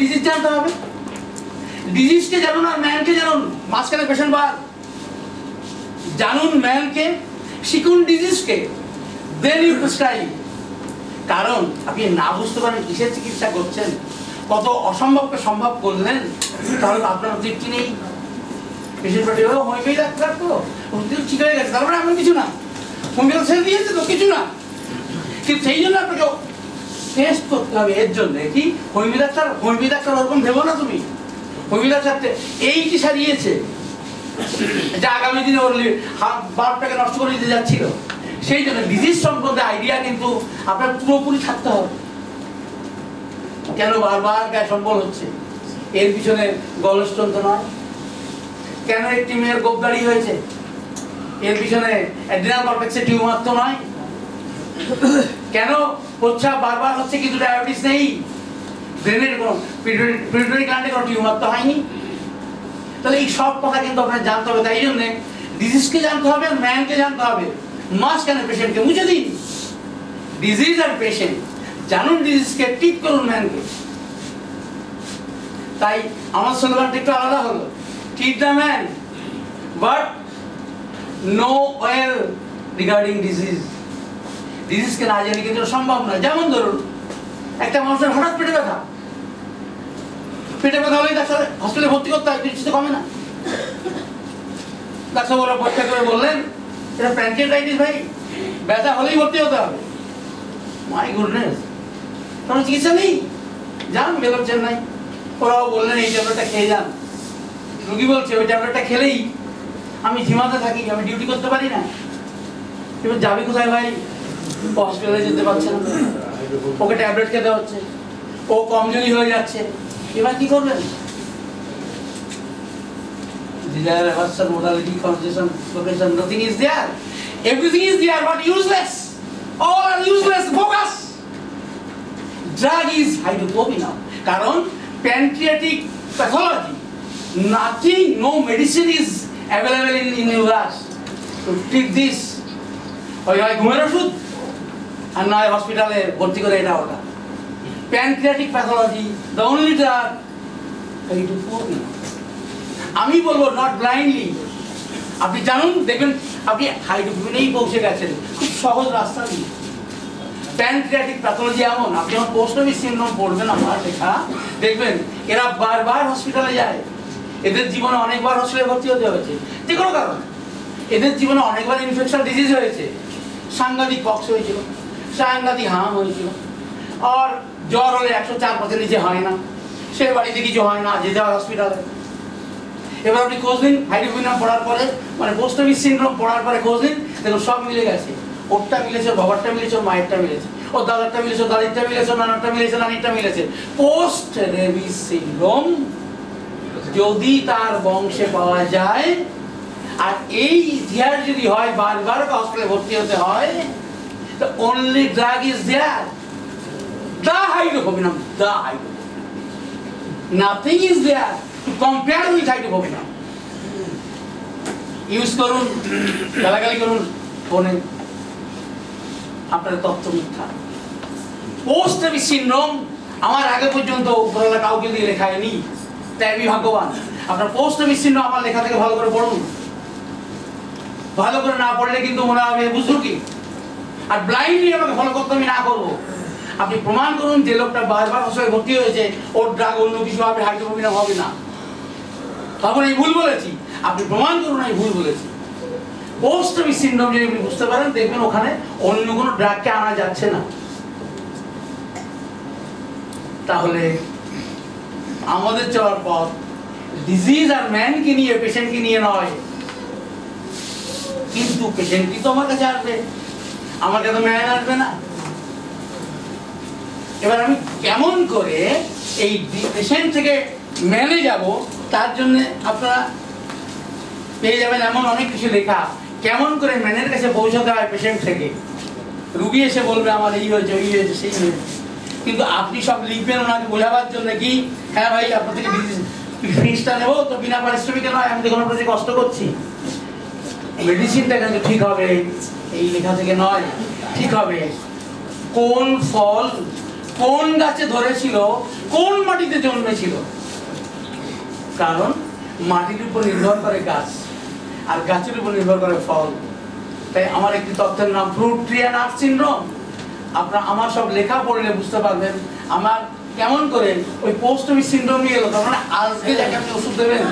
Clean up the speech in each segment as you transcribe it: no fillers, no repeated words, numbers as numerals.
Disease জানতে হবে। ডিজিজকে জানুন আর ম্যানকে জানুন, মাঝখানে পেশেন্ট বার। জানুন ম্যানকে, শিখুন ডিজিজকে, দেন ইউ প্রেসক্রাইব। কারণ আপনি না বুঝতে পারেন কিসের চিকিৎসা করছেন, কত অসম্ভবকে সম্ভব করলেন, তাহলে আপনার তৃপ্তি নেই। পেশেন্ট পার্টি হোমিওপ্যাথি ডাক্তার তো ঠিক হয়ে গেছে, তারপরে এমন কিছু না, হোমিওপ্যাথি ছেড়ে দিয়েছে তো কিছু না। কিন্তু সেই জন্য আপনাকে টেস্ট করতে হবে। এর জন্য কি হোমিওপ্যাথি ডাক্তার ওরকম ভেবো না তুমি। হোমিওপ্যাথি ডাক্তার এইটি সারিয়েছে যা আগামী দিনে ওর বাল্বটাকে নষ্ট করে দিতে যাচ্ছিল। সেই জন্য ডিজিজ সম্পর্কে আইডিয়া কিন্তু আপনার পুরোপুরি থাকতে হবে। কেন বারবার গ্যাস অম্বল হচ্ছে, এর পিছনে গলস্টোন তো নয়। কেন একটি মেয়ের গোপদাড়ি হয়েছে, এর পিছনে অ্যাড্রিনাল কর্টেক্সে টিউমার তো নয়। কেন প্রস্রাব বারবার হচ্ছে কিন্তু ডায়াবেটিস নেই, ব্রেনের কোনো পিটুইটারি গ্ল্যান্ডে কোনো টিউমার তো হয়নি। তাহলে এই সব কথা কিন্তু আপনার জানতে হবে। তাই জন্য ডিজিজকে জানতে হবে, ম্যানকে জানতে হবে। মাঝখানে পেশেন্টকে মুছে দিন। ডিজিজ আর পেশেন্ট জানুন ডিজিজকে, ট্রিট করুন ম্যানকে। তাই আমার স্লোগানটা একটু আলাদা হলো, treat the man but no well regarding disease. ডিজিজকে না জানি কিন্তু সম্ভব নয়। যেমন ধরুন একটা মানুষের হঠাৎ পেটে ব্যথা হলেই ডাক্তার হসপিটালে ভর্তি করতে হয়, কিছুতে কমে না। ডাক্তার বলে পরীক্ষা করে বললেন এটা প্যানক্রিয়াটাইটিস ভাই, ব্যথা হলেই ভর্তি হতে হবে। মাই গুডনেস, কোনো চিকিৎসা নেই, যান বেরোন চেন্নাই। ওরাও বললেন এই ট্যাবলেটটা খেয়ে যান। রুগী বলছে ওই ট্যাবলেটটা খেলেই আমি ঝিমাতে থাকি, আমি ডিউটি করতে পারি না। এবার যাবি কোথায় ভাই? হসপিটালে যেতে পারছে না, ওকে ট্যাবলেট খেতে হচ্ছে, ও কমজোরি হয়ে যাচ্ছে। এবার কি করবেন? Desire, aversion, modality, concentration, location, nothing is there. Everything is there but useless. All are useless, bogus. Drug is hydrocodone. কারণ pancreatic pathology, nothing, no medicine is available in universe to treat this. হয় ঘুমের ওষুধ আর নয় হসপিটালে ভর্তি করে এটা ওটা। Pancreatic pathology, the only drug hydrocodone. আমি বলবো নট ব্লাইন্ডলি, আপনি জানুন, দেখবেন আপনি হাইড্রোকোডোনেই পৌঁছে গেছেন, খুব সহজ রাস্তা দিয়ে। প্যানক্রিয়াটিক প্যাথোলজি এমন, আপনি যখন পোস্ট অফিস সিনড্রোম পড়বেন আমার লেখা, দেখবেন এরা বারবার হসপিটালে যায়। এদের জীবনে অনেকবার হসপিটালে ভর্তি হতে হয়েছে যে কোনো কারণে। এদের জীবনে অনেকবার ইনফেকশন ডিজিজ হয়েছে, সাংঘাতিক পক্স হয়েছিল, সাংঘাতিক হাম হয়েছিল, আর জ্বর হলে 104% নিচে হয় না, সে বাড়িতে কিছু হয় না, যেতে হয় হসপিটালে। এবার আপনি খোঁজ নিন হাইড্রোকোডোন পড়ার পরে, মানে পোস্ট অফিস সিনড্রোম পড়ার পরে খোঁজ নিন, দেখুন সব মিলে গেছে। ওরটা মিলেছে, ওর বাবারটা মিলেছে, ওর মায়েরটা মিলেছে, ওর দাদারটা মিলেছে, ওর দাদিরটা মিলেছে, ওর নানারটা মিলেছে, নানিরটা মিলেছে। পোস্ট রেবিস সিনড্রোম যদি তার বংশে পাওয়া যায়, আর এই ইতিহাস যদি হয় বারবার হসপিটালে ভর্তি হতে হয়, the only drug is there, the hydrocodone, the hydrocodone. Nothing is there to compare with hydrocodone. Use করুন, গালাগালি করুন ফোনে, আপনার তথ্য মিথ্যা। পোস্ট রেবিস সিনড্রোম আমার আগে পর্যন্ত উপরওয়ালা কাউকে দিয়ে লেখায়নি, তাই আমি ভাগ্যবান। আপনার পোস্ট রেবিস সিনড্রোম আমার লেখা থেকে ভালো করে পড়ুন। ভালো করে না পড়লে কিন্তু মনে হবে বুঝলো কি, আর ব্লাইন্ডলি আমাকে ফলো করতে আমি না করবো। আপনি প্রমাণ করুন যে লোকটা বারবার হসপিটালে ভর্তি হয়েছে, ওর ড্রাগ অন্য কিছু হবে, হাইড্রোকোডোন হবে না। তখন আমি ভুল বলেছি, আপনি প্রমাণ করুন আমি ভুল বলেছি। পোস্ট রেবিস সিনড্রোম যদি আপনি বুঝতে পারেন, দেখবেন ওখানে অন্য কোনো ড্রাগকে আনা যাচ্ছে না। তাহলে আমাদের চলার পথ ডিজিজ আর ম্যানকে নিয়ে, পেশেন্টকে নিয়ে নয়। কিন্তু পেশেন্টই তো আমার কাছে আসবে, আমার কাছে ম্যান আসবে না। এবার আমি কেমন করে এই পেশেন্ট থেকে ম্যানে যাব, তার জন্য আপনারা পেয়ে যাবেন এমন অনেক কিছু লেখা, কেমন করে ম্যানের কাছে পৌঁছাতে হয় পেশেন্ট থেকে। রুগী এসে বলবে আমার এই হয়েছে, ওই হয়েছে, সেই হয়েছে, কিন্তু আপনি সব লিখবেন ওনাকে বোঝাবার জন্য কি, হ্যাঁ ভাই আপনার থেকে ফিসটা নেবো তো বিনা পারিশ্রমিকে নয়, আমি দেখুন আপনার কষ্ট করছি, মেডিসিনটা কিন্তু ঠিক হবে এই লেখা থেকে নয়, ঠিক হবে কোন ফল কোন গাছে ধরেছিল, কোন মাটিতে জন্মেছিল। কারণ মাটির উপর নির্ভর করে গাছ, আর গাছের উপর নির্ভর করে ফল। তাই আমার একটি তথ্যের নাম fruit tree and earth syndrome. আপনার আমার সব লেখা পড়লে বুঝতে পারবেন আমার কেমন করে ওই পোস্ট অফিস সিনড্রোম নিয়ে গেল। তার মানে আজকে যাকে আপনি ওষুধ দেবেন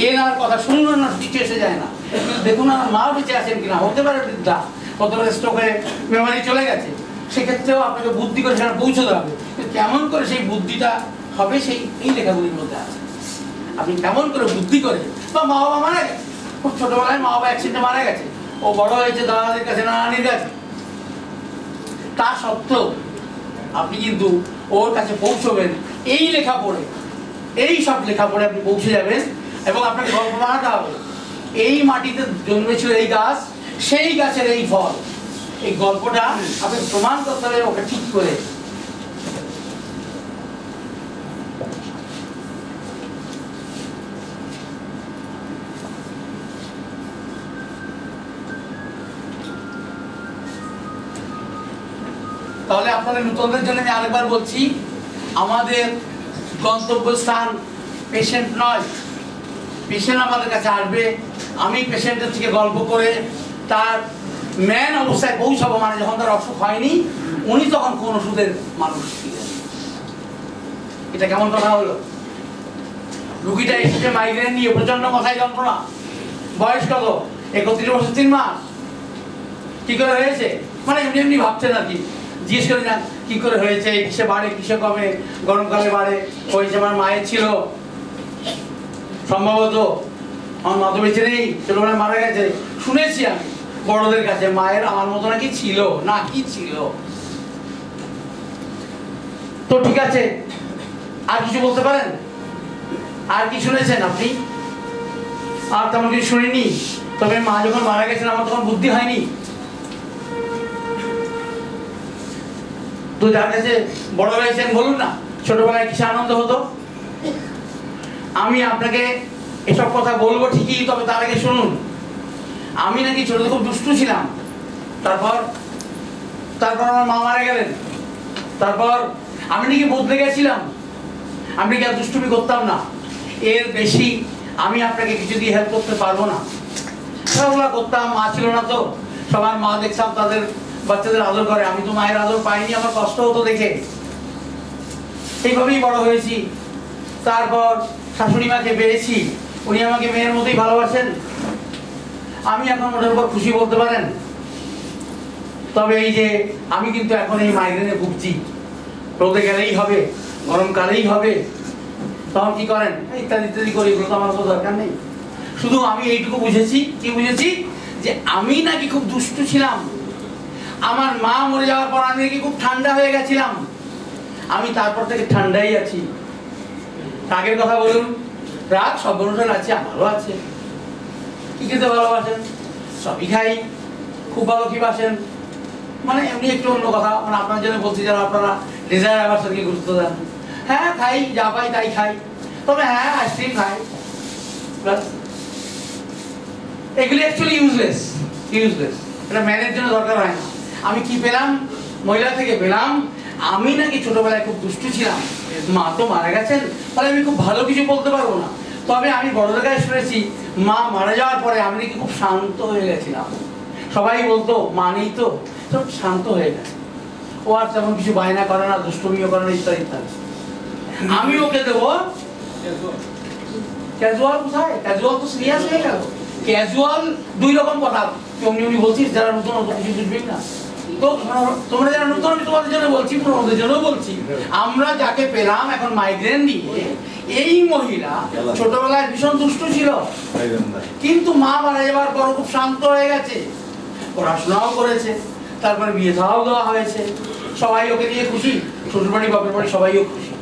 এর আর কথা শুনবেন না, কিছু এসে যায় না। কিন্তু দেখুন আমার মা বেঁচে আছেন কিনা, হতে পারে বৃদ্ধা, কতটা স্ট্রোকে মেমোরি চলে গেছে, সেক্ষেত্রেও আপনাকে বুদ্ধি করে সেখানে পৌঁছতে হবে। কেমন করে সেই বুদ্ধিটা হবে সেই এই লেখাগুলির মধ্যে আছে। আপনি কেমন করে বুদ্ধি করে, বা মা বাবা মারা গেছে, খুব ছোটবেলায় মা বাবা অ্যাক্সিডেন্টে মারা গেছে, ও বড় হয়েছে দাদাদের কাছে, নানানির কাছে, তা সত্ত্বেও আপনি কিন্তু ওর কাছে পৌঁছবেন এই লেখা পড়ে, এই সব লেখা পড়ে আপনি পৌঁছে যাবেন। এবং আপনাকে গল্প বানাতে হবে, এই মাটিতে জন্মেছিল এই গাছ, সেই গাছের এই ফল। এই গল্পটা আপনি প্রমাণ করতে হবে ওকে ঠিক করে। তাহলে আপনাদের নতুনদের জন্য আমি আরেকবার বলছি, আমাদের গন্তব্যস্থান পেশেন্ট নয়। পেশেন্ট আমাদের কাছে আসবে, আমি পেশেন্টের থেকে গল্প করে তার ম্যান অবস্থায় পৌঁছাবো, মানে যখন তার অসুখ হয়নি উনি তখন কোন ওষুধের মানুষ ছিলেন। এটা কেমন কথা হলো? রুগীটা এসেছে মাইগ্রেন নিয়ে, প্রচন্ড মাথায় যন্ত্রণা, বয়স কত? 31 বছর 3 মাস। কি করে হয়েছে? মানে এমনি এমনি ভাবছেন আর কি, জিজ্ঞেস করে না কি করে হয়েছে, কিসে বাড়ে, কিসে কমে, গরমকালে বাড়ে, হয়েছে আমার মায়ের ছিল সম্ভবত, আমার মা তো বেঁচে নেই, ছোটবেলায় মারা গেছে। শুনেছি আমি বড়দের কাছে মায়ের আমার মতো নাকি ছিল, না কি ছিল। তো ঠিক আছে, আর কিছু বলতে পারেন? আর কি শুনেছেন আপনি? আর তেমন কিছু শুনিনি। তবে মা যখন মারা গেছেন আমার তখন বুদ্ধি হয়নি। তো যার কাছে বড় হয়েছেন বলুন না ছোটবেলায় কিসে আনন্দ হতো। আমি আপনাকে এসব কথা বলবো ঠিকই, তবে তার আগে শুনুন, আমি নাকি ছোট খুব দুষ্টু ছিলাম, তারপর আমার মা মারা গেলেন, তারপর আমি নাকি বদলে গেছিলাম, আমি নাকি আর দুষ্টুমি করতাম না। এর বেশি আমি আপনাকে কিছু দিয়ে হেল্প করতে পারবো না। খেলাধুলা করতাম, মা ছিল না তো, সবার মা দেখতাম তাদের বাচ্চাদের আদর করে, আমি তো মায়ের আদর পাইনি, আমার কষ্ট হতো দেখে, এইভাবেই বড় হয়েছি। তারপর শাশুড়ি মাকে পেয়েছি, উনি আমাকে মেয়ের মতোই ভালোবাসেন, আমি এখন ওটার উপর খুশি বলতে পারেন। তবে এই যে আমি কিন্তু এখন এই মাইগ্রেনে ভুগছি, রোদে গেলেই হবে, গরমকালেই হবে, তখন কি করেন? ইত্যাদি ইত্যাদি করি, এগুলো তো আমার তো দরকার নেই। শুধু আমি এইটুকু বুঝেছি, কি বুঝেছি, যে আমি নাকি খুব দুষ্টু ছিলাম, আমার মা মরে যাওয়ার পর আমি নাকি খুব ঠান্ডা হয়ে গেছিলাম, আমি তারপর থেকে ঠান্ডাই আছি। রাগের কথা বলুন, রাগ সব মানুষের আছে, আমারও আছে। কি খেতে ভালোবাসেন? সবই খাই। খুব ভালো কি বাসেন? মানে এমনি একটু অন্য কথা, মানে আপনার জন্য বলছি যারা আপনারা ডিজায়ার আবাসনকে গুরুত্ব দেন। হ্যাঁ খাই, যা পাই তাই খাই, তবে হ্যাঁ আইসক্রিম খাই, এগুলি অ্যাকচুয়ালি ইউজলেস। এটা ম্যানের জন্য দরকার হয় না। আমি কি পেলাম? মহিলা থেকে পেলাম আমি নাকি ছোটবেলায় খুব দুষ্টু ছিলাম, মা তো মারা গেছেন, তাহলে আমি খুব ভালো কিছু বলতে পারবো না। তবে আমি বড়দের কাছে শুনেছি মা মারা যাওয়ার পরে আমি নাকি খুব শান্ত হয়ে গেছিলাম। সবাই বলতো মা নেই তো, সব শান্ত হয়ে গেছে, ও আর তেমন কিছু বায়না করে না, দুষ্টুমিও করে না, ইত্যাদি ইত্যাদি। আমি ওকে দেবো ক্যাজুয়াল। কোথায় ক্যাজুয়াল? তো সিরিয়াস হয়ে গেল। ক্যাজুয়াল দুই রকম কথা, উনি বলছিস যারা নতুন কিছু বুঝবেন না, তো তোমরা যারা নতুন আমি তোমাদের জন্য বলছি, পুরোনোদের জন্য বলছি। আমরা যাকে পেলাম এখন মাইগ্রেন নিয়ে, এই মহিলা ছোটবেলায় ভীষণ দুষ্টু ছিল, কিন্তু মা মারা যাবার পর খুব শান্ত হয়ে গেছে, পড়াশোনাও করেছে, তারপরে বিয়ে থাও দেওয়া হয়েছে, সবাই ওকে নিয়ে খুশি, শ্বশুর বাড়ি বাপের বাড়ি সবাইও খুশি।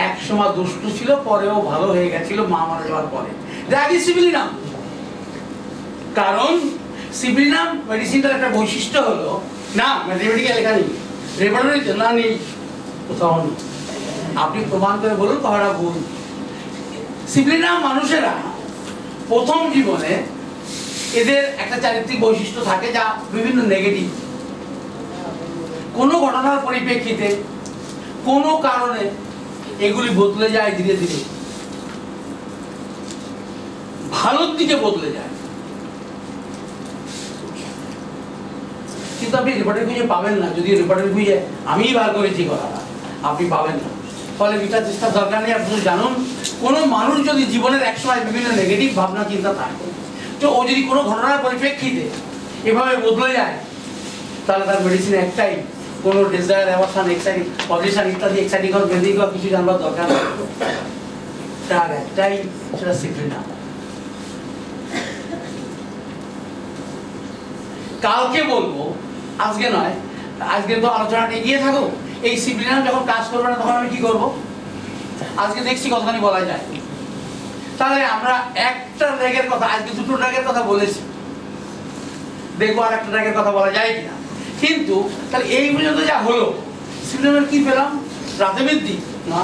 এক সময় দুষ্টু ছিল, পরেও ভালো হয়ে গেছিল মা মারা যাওয়ার পরে। দ্যাট ইজ সিভিলিনাম। কারণ সিভিলিনাম মেডিসিনটার একটা বৈশিষ্ট্য হলো, না ম্যাথমেটিক্যাল লেখা নেই, রেপার্টরিতে না নেই, কোথাও নেই, আপনি প্রমাণ করে বলুন কথাটা ভুল। সিভিলিনাম মানুষেরা প্রথম জীবনে এদের একটা চারিত্রিক বৈশিষ্ট্য থাকে যা বিভিন্ন নেগেটিভ। কোনো ঘটনার পরিপ্রেক্ষিতে কোনো কারণে এগুলি বদলে যায় ধীরে ধীরে, ভালোর দিকে বদলে যায়, কিন্তু আপনি রেপার্টরি খুঁজে পাবেন না। যদি রেপার্টরি খুঁজে আমি বার করেছি কথাটা, আপনি পাবেন না। ফলে বিচার চেষ্টার দরকার নেই। আপনি জানুন, কোনো মানুষ যদি জীবনের এক সময় বিভিন্ন নেগেটিভ ভাবনা চিন্তা থাকে, তো ও যদি কোনো ঘটনার পরিপ্রেক্ষিতে এভাবে বদলে যায়, তাহলে তার মেডিসিন একটাই, কোনো ডিজায়ার, অ্যাভারশন, এক্সাইটিং, পজিশন ইত্যাদি, এক্সাইটিং বা বেদিক বা কিছু জানবার দরকার নেই। তার একটাই, সেটা সিপ্লিনা। কালকে বলবো, আজকে নয়, আজকে তো আলোচনাটা এগিয়ে থাকো। এই সিপ্লিনা যখন কাজ করবে না তখন আমি কি করবো? আজকে দেখছি কতখানি বলা যায়। তাহলে আমরা একটা ড্রাগের কথা, আজকে দুটো ড্রাগের কথা বলেছি, দেখবো আর একটা ড্রাগের কথা বলা যায় কিনা। কিন্তু তাহলে এই পর্যন্ত যা হলো, সিপ্লিনার কি পেলাম? রাতে বৃদ্ধি না,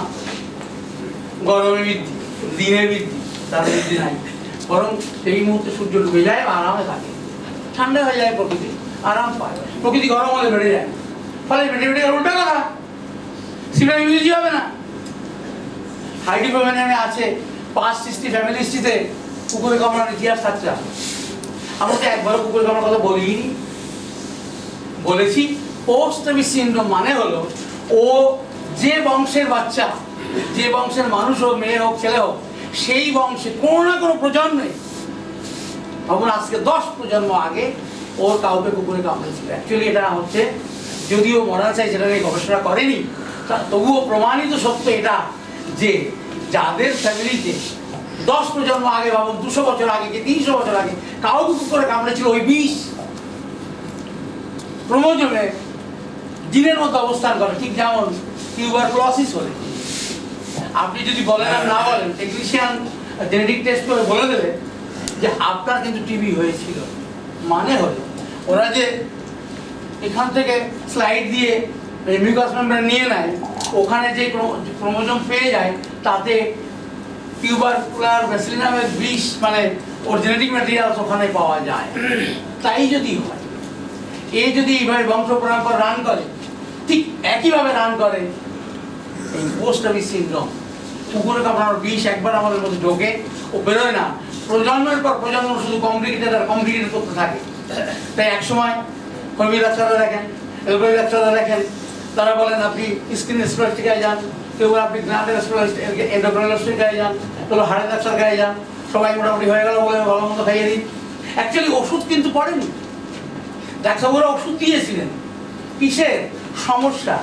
গরমে বৃদ্ধি, দিনে বৃদ্ধি, তার বৃদ্ধি নাই। বরং সেই মুহূর্তে সূর্য ডুবে যায়, আরামে থাকে, ঠান্ডা হয়ে যায়, প্রকৃতি আরাম পায়। প্রকৃতি গরম হলে বেড়ে যায়, ফলে বেটে উল্টা কথা, সিপ্লিনা ইউজই হবে না। হাইড্রোফোমেনিয়ামে আছে 560 ফ্যামিলি হিস্ট্রিতে কুকুরে কামড়ানোর ইতিহাস থাকছে। আমরা তো একবারও কুকুরে কামড়ানোর কথা বলিনি। বলেছি পোস্ট ট্রেভিস সিনড্রোম মানে হলো, ও যে বংশের বাচ্চা, যে বংশের মানুষ হোক, মেয়ে হোক, ছেলে হোক, সেই বংশে কোনো না কোনো প্রজন্মে, ভাবুন আজকে 10 প্রজন্ম আগে ওর কাউকে কুকুরে কামড়েছিল। অ্যাকচুয়ালি এটা হচ্ছে, যদিও মডার্ন সায়েন্স এটা নিয়ে গবেষণা করেনি, তবুও প্রমাণিত সত্য এটা যে যাদের ফ্যামিলিতে 10 প্রজন্ম আগে, ভাবুন 200 বছর আগে কি 300 বছর আগে কাউকে কুকুরে কামড়েছিল, ওই বিষ ক্রোমোজোমে জিনের মধ্যে অবস্থান করে। ঠিক যেমন টিউবারকুলোসিস হলে আপনি যদি বলেন আর না বলেন, টেকনিশিয়ান জেনেটিক টেস্ট করে বলে দেবে যে আপনার কিন্তু টিবি হয়েছিল। মানে হলো ওরা যে এখান থেকে স্লাইড দিয়ে মিউকাস মেমব্রেন নিয়ে নেয়, ওখানে যে ক্রোমোজোম পেয়ে যায়, তাতে টিউবারকুলার ব্যাসিলিনামের বিষ, মানে ওর জেনেটিক ম্যাটেরিয়ালস ওখানে পাওয়া যায়। তাই যদি হয়, এ যদি এইভাবে বংশ পরম্পরা রান করে, ঠিক একইভাবে রান করে এই পোস্ট ট্রেভিস সিনড্রোম। কুকুরে কামড়ানোর বিষ একবার আমাদের মধ্যে ঢোকে, ও বেরোয় না, প্রজন্মের পর প্রজন্ম শুধু কমপ্লিকেটেড আর কমপ্লিকেটেড করতে থাকে। তাই একসময় হোমিও ডাক্তাররা দেখেন, এলোপ্যাথি ডাক্তাররা দেখেন, তারা বলেন আপনি স্কিন স্পেশালিস্টে যান, কেউ আপনি গ্ল্যান্ড স্পেশালিস্ট, এন্ডোক্রাইনোলজিস্টের কাছে যান, কেউ হাড়ের ডাক্তার কাছে যান, সবাই মোটামুটি হয়ে গেল বলে ভালো মতো খাইয়ে দিন। অ্যাকচুয়ালি ওষুধ কিন্তু পড়েনি, ডাক্তারবাবুরা ওষুধ দিয়েছিলেন কিসের? সমস্যা।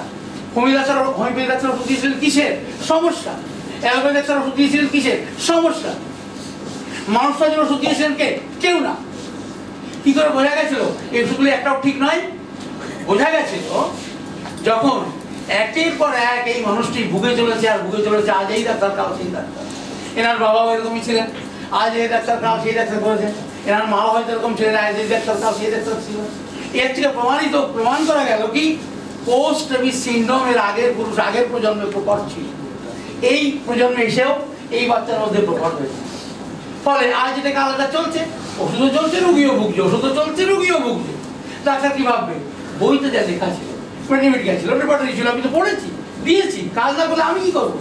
হোমিওপ্যাথি ডাক্তার ওষুধ দিয়েছিলেন কিসের? সমস্যা। অ্যালোপ্যাথি ডাক্তার ওষুধ দিয়েছিলেন কিসের? সমস্যা। মানুষটা যে ওষুধ দিয়েছিলেন কে? কেউ না। কি করে বোঝা গেছিল এই ওষুধগুলি একটাও ঠিক নয়? বোঝা গেছিল যখন একের পর এক এই মানুষটি ভুগে চলেছে আর ভুগে চলেছে, আজ এই ডাক্তার, কাল সেই ডাক্তার। এনার বাবাও এরকমই ছিলেন, আজ এই ডাক্তার, কাল সেই ডাক্তার করেছেন। এনার মাও হয়তো এরকম ছিলেন, আজ এই ডাক্তার, কাল সেই ডাক্তার ছিল। এর থেকে প্রমাণ করা গেল কি পোস্ট ট্রেভিস সিনড্রোমের আগের পুরুষ, আগের প্রজন্মে প্রকট ছিল, এই প্রজন্মে এসেও এই বাচ্চার মধ্যে প্রকট হয়েছে। ফলে আজ এটাকে আলাদা চলছে, ওষুধও চলছে, রুগীও ভুগছে, ওষুধও চলছে, রুগীও ভুগছে। ডাক্তার কি ভাববে? বইতে যা লেখা ছিল, মেডিকেল ছিল, রেপার্টরি ছিল, আমি তো পড়েছি, দিয়েছি, কাজ না করলে আমি কি করবো?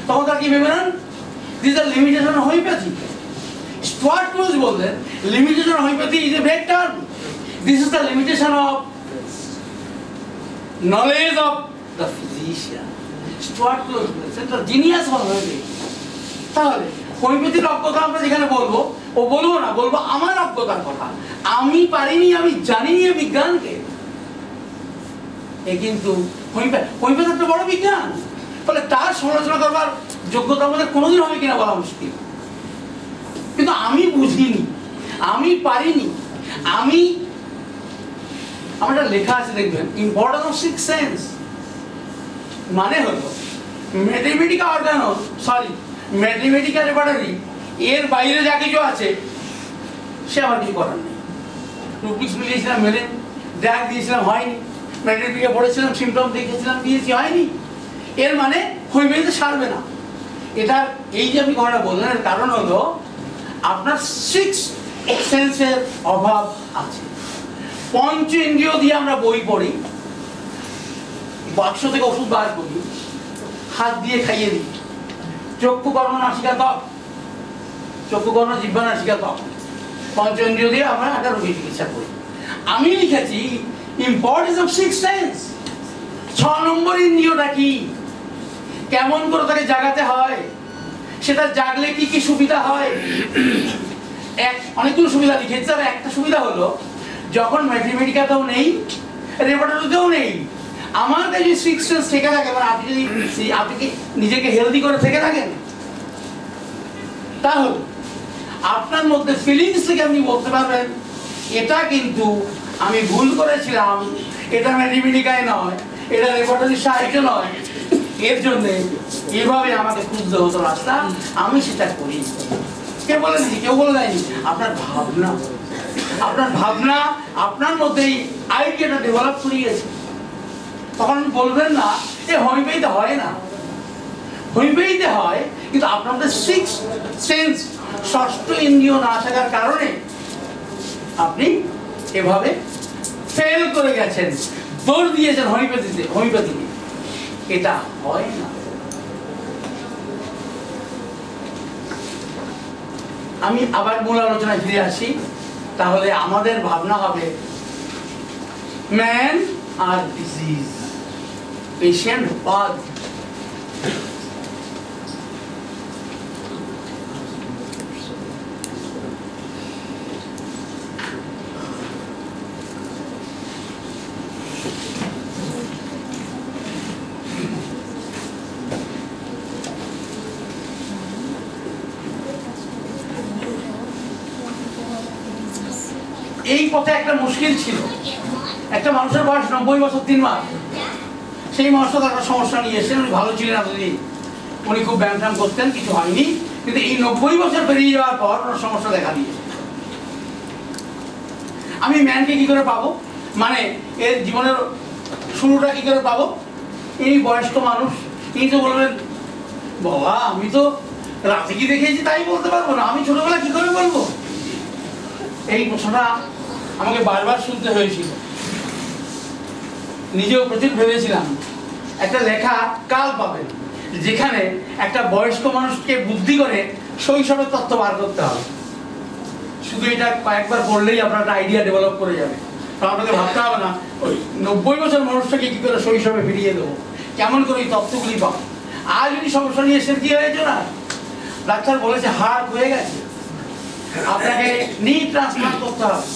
তখন তার কি ভেবে নেন? This are limitation of homeopathy. Stuart Close বললেন, limitation of homeopathy is a vague term. This is the limitation of knowledge of the physician. Stuart Close বলেছেন, দ্য জিনিয়াস অফ হোমিওপ্যাথি। তাহলে হোমিওপ্যাথির অজ্ঞতা আমরা যেখানে বলবো, ও বলবো না, বলবো আমার অজ্ঞতার কথা। আমি পারিনি, আমি জানিনি বিজ্ঞানকে। কিন্তু হোমিওপ্যাথি একটা বড় বিজ্ঞান, ফলে তার সমালোচনা করবার যোগ্যতা আমাদের কোনোদিন হবে কিনা বলা মুশকিল। কিন্তু আমি বুঝিনি, আমি পারিনি, আমার লেখা আছে দেখবেন, ইম্পর্টেন্স অফ সিক্স সেন্স। মানে হলো Mathematica organo, sorry mathematical repertory, এর বাইরে যা কিছু আছে সে আমার কিছু করার নেই। রুব্রিক্স মিলিয়েছিলাম, মেলে ড্রাগ দিয়েছিলাম, হয়নি। ম্যাথমেটিকে পড়েছিলাম, সিমটম দেখেছিলাম, দিয়েছি, হয়নি। এর মানে হোমিওপ্যাথিতে সারবে না। এটা এই যে আমি কথাটা বললেন, এর কারণ হলো আপনার সিক্স সেন্সের অভাব আছে। পঞ্চ ইন্দ্রিয় দিয়ে আমরা বই পড়ি, বাক্স থেকে ওষুধ বার করি, হাত দিয়ে খাইয়ে দিই। চক্ষু কর্ণ নাসিকা ত্বক, চক্ষু কর্ণ জিহ্বা নাসিকা ত্বক, পঞ্চেন্দ্রিয় দিয়ে আমরা একটা রোগী চিকিৎসা করি। আমি লিখেছি ইম্পর্টেন্স অফ সিক্স সেন্স। 6 নম্বর ইন্দ্রিয়টা কি, কেমন করে তাকে জাগাতে হয়, সেটা জাগলে কি কি সুবিধা হয়। অনেকগুলো সুবিধা লিখেছে, আর একটা সুবিধা হলো যখন ম্যাথমেটিকাতেও নেই, রেপার্টরিতেও নেই, আমার কাছে সিক্স সেন্স থেকে থাকে, মানে আপনি কি নিজেকে হেলদি করে থেকে থাকেন, তাহলে আপনার মধ্যে ফিলিংস থেকে আপনি বলতে পারবেন এটা কিন্তু আমি ভুল করেছিলাম, এটা ম্যাথমেটিকায় নয়, এটা রেপার্টরির সাহায্যে নয়, এর জন্য এইভাবে আমাকে খুঁজতে হতো রাস্তা, আমি সেটা করি। কে বলে দিচ্ছি? কেউ বলে দেয়নি। আপনার ভাবনা, আপনার ভাবনা আপনার মধ্যেই আইডিয়াটা ডেভেলপ করে গেছে। তখন বলবেন না যে হোমিওপ্যাথিতে হয় না, হোমিওপ্যাথিতে হয়, কিন্তু আপনার মধ্যে সিক্স সেন্স, ষষ্ঠ ইন্দ্রিয় না থাকার কারণে আপনি এভাবে ফেল করে গেছেন, দৌড় দিয়েছেন হোমিওপ্যাথিতে, হোমিওপ্যাথিকে। এটা হয় না। আমি আবার মূল আলোচনায় ফিরে আসি। তাহলে আমাদের ভাবনা হবে ম্যান আর ডিজিজ, পেশেন্ট বাদ। এই পথে একটা মুশকিল ছিল, একটা মানুষের বয়স 90 বছর 3 মাস, সেই মানুষটা একটা সমস্যা নিয়ে এসেছেন। উনি ভালো ছিলেন এতদিন, উনি খুব ব্যায়াম ট্যাম করতেন, কিছু হয়নি, কিন্তু এই 90 বছর পেরিয়ে যাওয়ার পর ওনার সমস্যা দেখা দিয়েছে। আমি ম্যানকে কি করে পাবো, মানে এর জীবনের শুরুটা কি করে পাবো? এই বয়স্ক মানুষ, তিনি তো বলবেন বাবা আমি তো রাতে কি দেখেছি তাই বলতে পারবো না, আমি ছোটবেলা কি করে বলবো? এই প্রশ্নটা আমাকে বারবার শুনতে হয়েছিল, নিজেও প্রচুর ভেবেছিলাম। একটা লেখা কাল পাবেন যেখানে একটা বয়স্ক মানুষকে বুদ্ধি করে শৈশবের তথ্য বার করতে হবে। শুধু এটা কয়েকবার পড়লেই আপনার একটা আইডিয়া ডেভেলপ করে যাবে। আপনাকে ভাবতে হবে না ওই 90 বছর মানুষটাকে কি করে শৈশবে ফিরিয়ে দেবো, কেমন করে এই তথ্যগুলি পাবো। আর যদি সমস্যা নিয়ে এসে কি হয়েছে না, ডাক্তার বলেছে হার্ট হয়ে গেছে, আপনাকে নি ট্রান্সপ্লান্ট করতে হবে,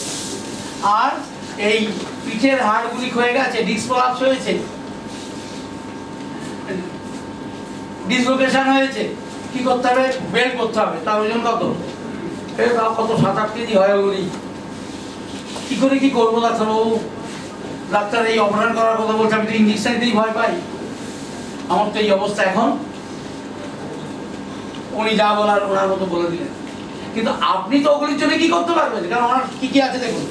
আর এই পিঠের হাড়গুলি ক্ষয়ে গেছে, ডিস্ক প্রলাপস হয়েছে, ডিসলোকেশন হয়েছে, কি করতে হবে? বেল্ট করতে হবে। তার ওজন কত? কত 7-8 কেজি হয় ওগুলি। কি করে কি করবো ডাক্তারবাবু? ডাক্তার এই অপারেশন করার কথা বলছে, আমি তো ইঞ্জেকশন দিতেই ভয় পাই, আমার তো এই অবস্থা এখন। উনি যা বলার ওনার মতো বলে দিলেন, কিন্তু আপনি তো ওগুলির জন্য কি করতে পারবেন? কারণ ওনার কি কি আছে দেখুন,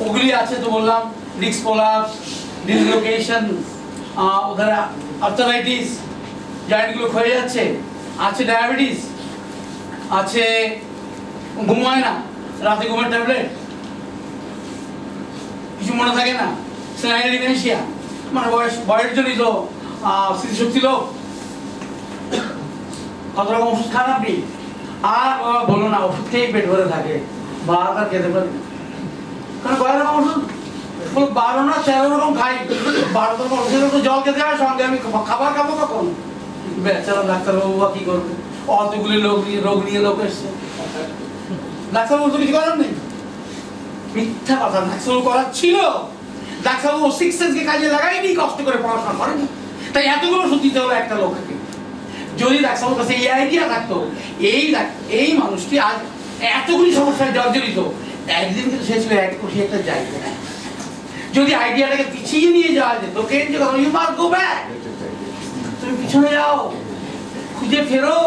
ওগুলি আছে তো বললাম, ডিস্ক প্রলাপস, ডিসলোকেশন, ওদের আর্থারাইটিস, জয়েন্টগুলো ক্ষয়ে যাচ্ছে, আছে ডায়াবেটিস, আছে ঘুম হয় না, রাতে ঘুমের ট্যাবলেট, কিছু মনে থাকে না, সেনাইল ডিমেনশিয়া, মানে বয়স জনিত স্মৃতিশক্তি লোক, কত রকম ওষুধ খান আপনি, আর বলো না ওষুধ খেয়েই পেট ভরে থাকে, ভাত আর খেতে পারি না। কারণ কয় রকম ওষুধ? 12 না 13 রকম খাই, 12 রকম ওষুধের তো জল খেতে হয় সঙ্গে, আমি খাবার খাবো কখন? বেচারা ডাক্তারবাবু কি করবে, অতগুলি রোগ নিয়ে লোক এসছে, ডাক্তারবাবু তো কিছু করার নেই। মিথ্যা কথা, ডাক্তারবাবু করার ছিল, ডাক্তারবাবু সিক্স সেন্সকে কাজে লাগাইনি, কষ্ট করে পড়াশোনা করেনি, তাই এতগুলো ওষুধ দিতে হলো একটা লোককে। যদি ডাক্তারবাবুর কাছে এই আইডিয়া থাকতো, এই মানুষটি আজ এতগুলি সমস্যায় জর্জরিত, একদিন কিন্তু সে ছিল এক কোটি একটা জায়গা। যদি আইডিয়াটাকে পিছিয়ে নিয়ে যাওয়া যেত, ইউ মাস্ট গো ব্যাক, তুমি পিছনে যাও, খুঁজে ফেরো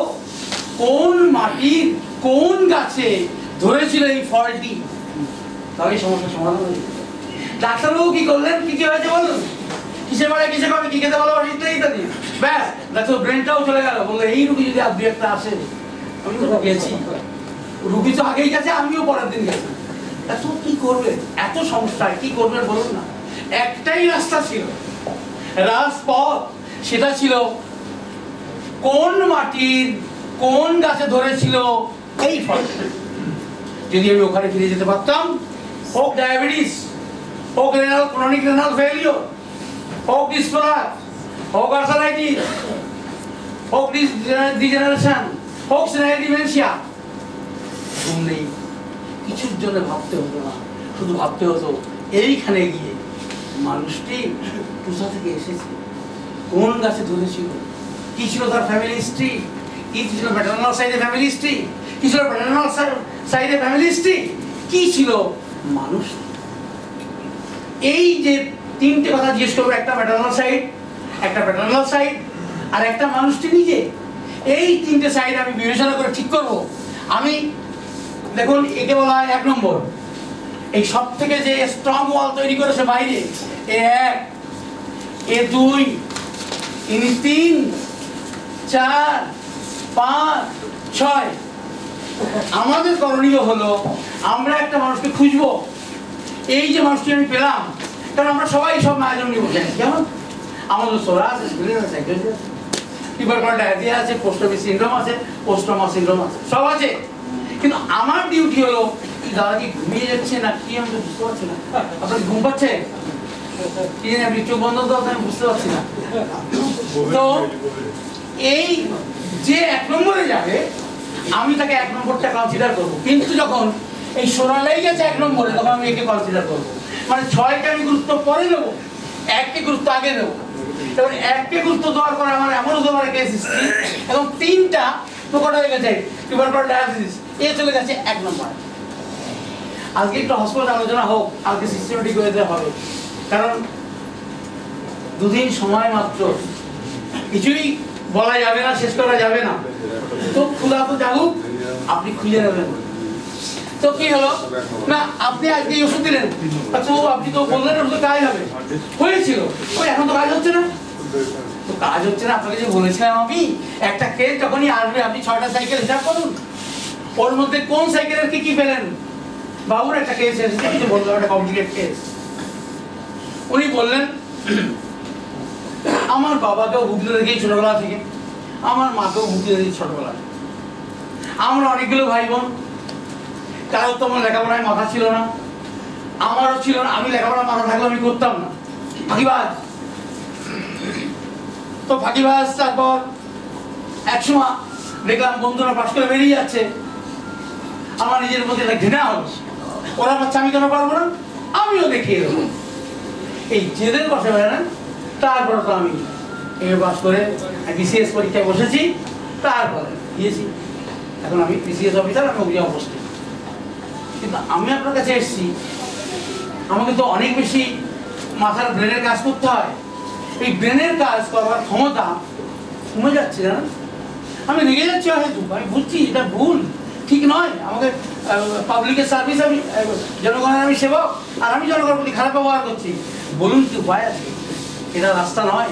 কোন মাটির কোন গাছে ধরেছিল এই ফলটি, তাহলে সমস্যার সমাধান হয়ে যেত। ডাক্তারবাবু কি করলেন, কি কি হয়েছে বলুন, কিসে পারে কিসে পাবে, কি খেতে ভালোবাসে ইত্যাদি ইত্যাদি, ব্যাস ডাক্তার ব্রেনটাও চলে গেল। বললো এই রুগী যদি আর 2-1টা আসে, আমি তো গেছি, রুগী তো আগেই গেছে, আমিও পরের দিন গেছি, এত কি করবে, এত সমস্যা কি করবে বলুন না। একটাই রাস্তা ছিল, রাজপথ সেটা ছিল কোন মাটির কোন গাছে ধরেছিল এই ফল। যদি আমি ওখানে ফিরে যেতে পারতাম, হোক ডায়াবেটিস, হোক ক্রনিক রেনাল ফেলিওর, হোক ডিসপ্লার, হোক আর্থারাইটিস, হোক ডিজেনারেশন, হোক সেনাইল ডিমেনশিয়া, ঘুম নেই, কিছুর জন্য ভাবতে হতো না, শুধু ভাবতে হতো এইখানে গিয়ে মানুষটি কোথা থেকে এসেছে, কোন গাছে ধরেছিল, কি ছিল তার ফ্যামিলি হিস্ট্রি, কি ছিল ম্যাটারনাল সাইডে ফ্যামিলি হিস্ট্রি, কি ছিল প্যাটারনাল সাইডে ফ্যামিলি হিস্ট্রি, কি ছিল মানুষ। এই যে তিনটে কথা জিজ্ঞেস করবো, একটা ম্যাটারনাল সাইড, একটা প্যাটারনাল সাইড, আর একটা মানুষটি নিজে, এই তিনটে সাইড আমি বিবেচনা করে ঠিক করব। আমি দেখুন, একে বলা হয় 1 নম্বর। এই সব থেকে যে স্ট্রং ওয়াল তৈরি করেছে বাইরে, এ 1, এ 2, ইনি 3, 4, 5, 6। আমাদের করণীয় হলো আমরা একটা মানুষকে খুঁজবো। এই যে মানুষটি আমি পেলাম, কারণ আমরা সবাই সব মায়ের নিয়ে বসে আছি, কেমন আমাদের সোরা আছে, টিউবারকুলার আছে, পোস্ট অফিস সিনড্রোম আছে, পোস্ট ট্রমা সিনড্রোম আছে, সব আছে। কিন্তু আমার ডিউটি হলো, দাদা কি ঘুমিয়ে যাচ্ছে না কি আমি বুঝতে পারছি না, আপনার ঘুম পাচ্ছে কি জানি, আপনি চোখ বন্ধ তো আমি বুঝতে পারছি না। তো এই যে 1 নম্বরে যাবে, আমি তাকে 1 নম্বরটা কনসিডার করবো। কিন্তু যখন এই সোনালাই গেছে 1 নম্বরে, তখন আমি একে কনসিডার করবো। মানে 6কে আমি গুরুত্ব পরে নেবো, 1কে গুরুত্ব আগে নেবো। এবার 1কে গুরুত্ব দেওয়ার পরে আমার এমন হতে পারে কেস হিস্ট্রি, এবং 3টা প্রকট হয়ে গেছে, টিউবারকুলার ডায়াবেটিস, এ চলে গেছে 1 নম্বরে। আজকে একটু হসপিটাল আলোচনা হোক, আজকে সিস্টেমেটিক ওয়েতে হবে, কারণ 2 দিন সময় মাত্র, কিছুই বলা যাবে না, শেষ করা যাবে না। তো খুদা তো জানুক, আপনি খুঁজে নেবেন। তো কি হলো না, আপনি আজকে ওষুধ দিলেন, আচ্ছা আপনি তো বললেন ওষুধ কাজ হবে, হয়েছিল, ওই এখন তো কাজ হচ্ছে না। তো কাজ হচ্ছে না, আপনাকে যে বলেছিলাম আমি, একটা কেস যখনই আসবে আপনি 6টা সাইকেল হিসাব করুন, ওর মধ্যে কোন সাইকেলের কি কি পেলেন। বাবুর একটা কেস এসেছে, কিছু বললাম, একটা কমপ্লিকেট কেস। উনি বললেন আমার বাবাকেও ভুগতে দেখি ছোটবেলা থেকে, আমার মাকেও ভুগতে দেখি ছোটবেলা থেকে। আমরা অনেকগুলো ভাই বোন, কারোর তো আমার লেখাপড়ায় মাথা ছিল না, আমারও ছিল না। আমি লেখাপড়া মাথা থাকলে আমি করতাম না, ফাঁকিবাজ। তো ফাঁকিবাজ, তারপর একসময় দেখলাম বন্ধুরা পাশ করে বেরিয়ে যাচ্ছে, আমার নিজের মধ্যে একটা ঘৃণা হল, ওরা পাচ্ছে আমি কেন পারবো না, আমিও দেখিয়ে দেবো। এই জেদের বসে বেড়ান। তারপরে তো আমি এম পাস করে বিসিএস পরীক্ষায় বসেছি, তারপরে দিয়েছি, এখন আমি বিসিএস অফিসার, আমি অগ্নি অবস্থিত। কিন্তু আমি আপনার কাছে এসেছি, আমাকে তো অনেক বেশি মাথার ব্রেনের কাজ করতে হয়। এই ব্রেনের কাজ করার ক্ষমতা কমে যাচ্ছে, জানেন। আমি রেগে যাচ্ছি হয়তো, আমি বুঝছি এটা ভুল, ঠিক নয়। আমাকে পাবলিকের সার্ভিস, আমি জনগণের আমি সেবক, আর আমি জনগণের প্রতি খারাপ ব্যবহার করছি। বলুন কি উপায় আছে? এটা রাস্তা নয়,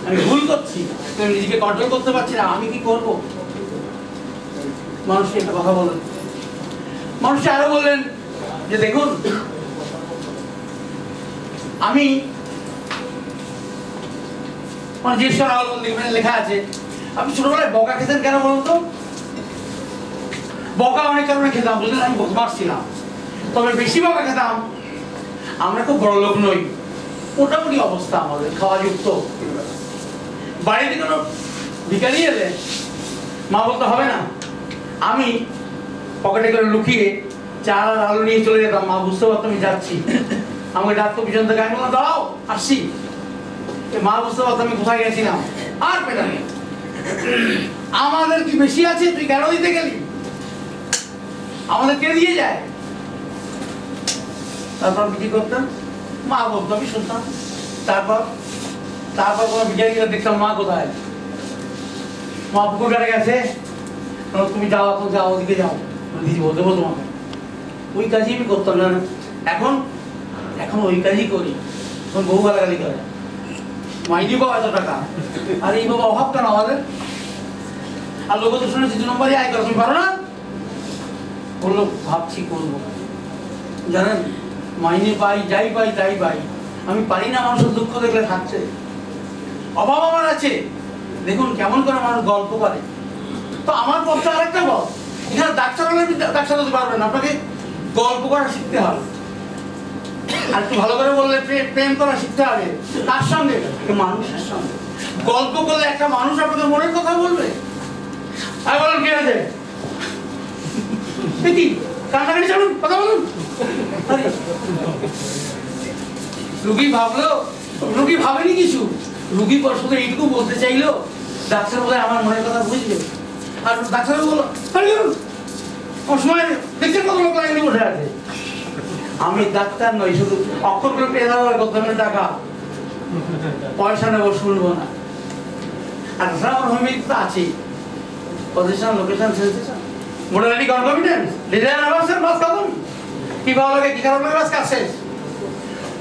আমি ভুল করছি, আমি নিজেকে কন্ট্রোল করতে পারছি না, আমি কি করবো? মানুষকে একটা কথা বলেন। মানুষ আরো বললেন যে দেখুন, আমি জিজ্ঞেস করা হল, লেখা আছে আপনি ছোটবেলায় বকা খেতেন কেন বলুন তো? বকা অনেক কারণে খেতাম, বুঝলেন, আমি বদমাস ছিলাম, তবে বেশি বকা খেতাম। আমরা খুব বড় লোক নই, মোটামুটি অবস্থা আমাদের, খাওয়া যুক্ত। বাড়িতে কোনো ভিখারি এলে মা বলতে হবে না, আমি পকেটে করে লুকিয়ে চাল আর আলু নিয়ে চলে যেতাম। মা বুঝতে পারতো আমি যাচ্ছি, আমাকে ডাকতো পিছন থেকে, আমি বললাম দাঁড়াও আসছি। মা বুঝতে পারতো আমি কোথায় গেছিলাম, আর পেটানি। আমাদের কি বেশি আছে, তুই কেন দিতে গেলি, আমাদের কে দিয়ে যায়। তারপর কি করতাম, মা বলতো আমি শুনতাম। তারপর কোনো ভিখারি গেলে দেখতাম মা কোথায়, মা পুকুর কাটে গেছে, তুমি যাও, এখন যাও, ওদিকে যাও, দিদি বলতে বলতো তোমাকে। ওই কাজই আমি করতাম না। এখন ওই কাজই করি, তখন বহু গালাগালি করে, মাইনি বাবা এত টাকা, আর এই বাবা অভাব কেন আমাদের। আর লোক তো শুনেছি 2 নম্বরই আয় করো, তুমি পারো না। বললো ভাবছি করবো, জানেন, মাইনে পাই, যাই পাই তাই পাই, আমি পারি না মানুষের দুঃখ দেখলে থাকছে। অভাব আমার আছে। দেখুন কেমন করে মানুষ গল্প করে। তো আমার পথটা আরেকটা পথ, এখানে ডাক্তার হলে ডাক্তার হতে পারবেন, আপনাকে গল্প করা শিখতে হবে। আর একটু ভালো করে বললে প্রেম করা শিখতে হবে। তার সঙ্গে মানুষের সঙ্গে গল্প করলে একটা মানুষ আপনাকে মনের কথা বলবে। আর বলুন কি আছে কি কান্নাকাটি চালুন, কথা বলুন। রুগী ভাবলো, রুগী ভাবেনি কিছু, রুগী শুধু এইটুকু বলতে চাইলো, ডাক্তার বলে আমার মনের কথা বুঝবে। আর ডাক্তার বললো সময় দেখছেন কত লোক লাইনে বসে আছে। আমি ডাক্তার নই, শুধু অক্ষরগুলো পেয়ে দেওয়া করতে হবে টাকা, পয়সা নেবো, শুনবো না। আর তাছাড়া আমার হোমিওপ্যাথি তো আছেই, position, location, sensation, modality, concomitants, design, aversion, বাস খতম। কি ভালো লাগে, কি খারাপ লাগে, বাস কাজ শেষ।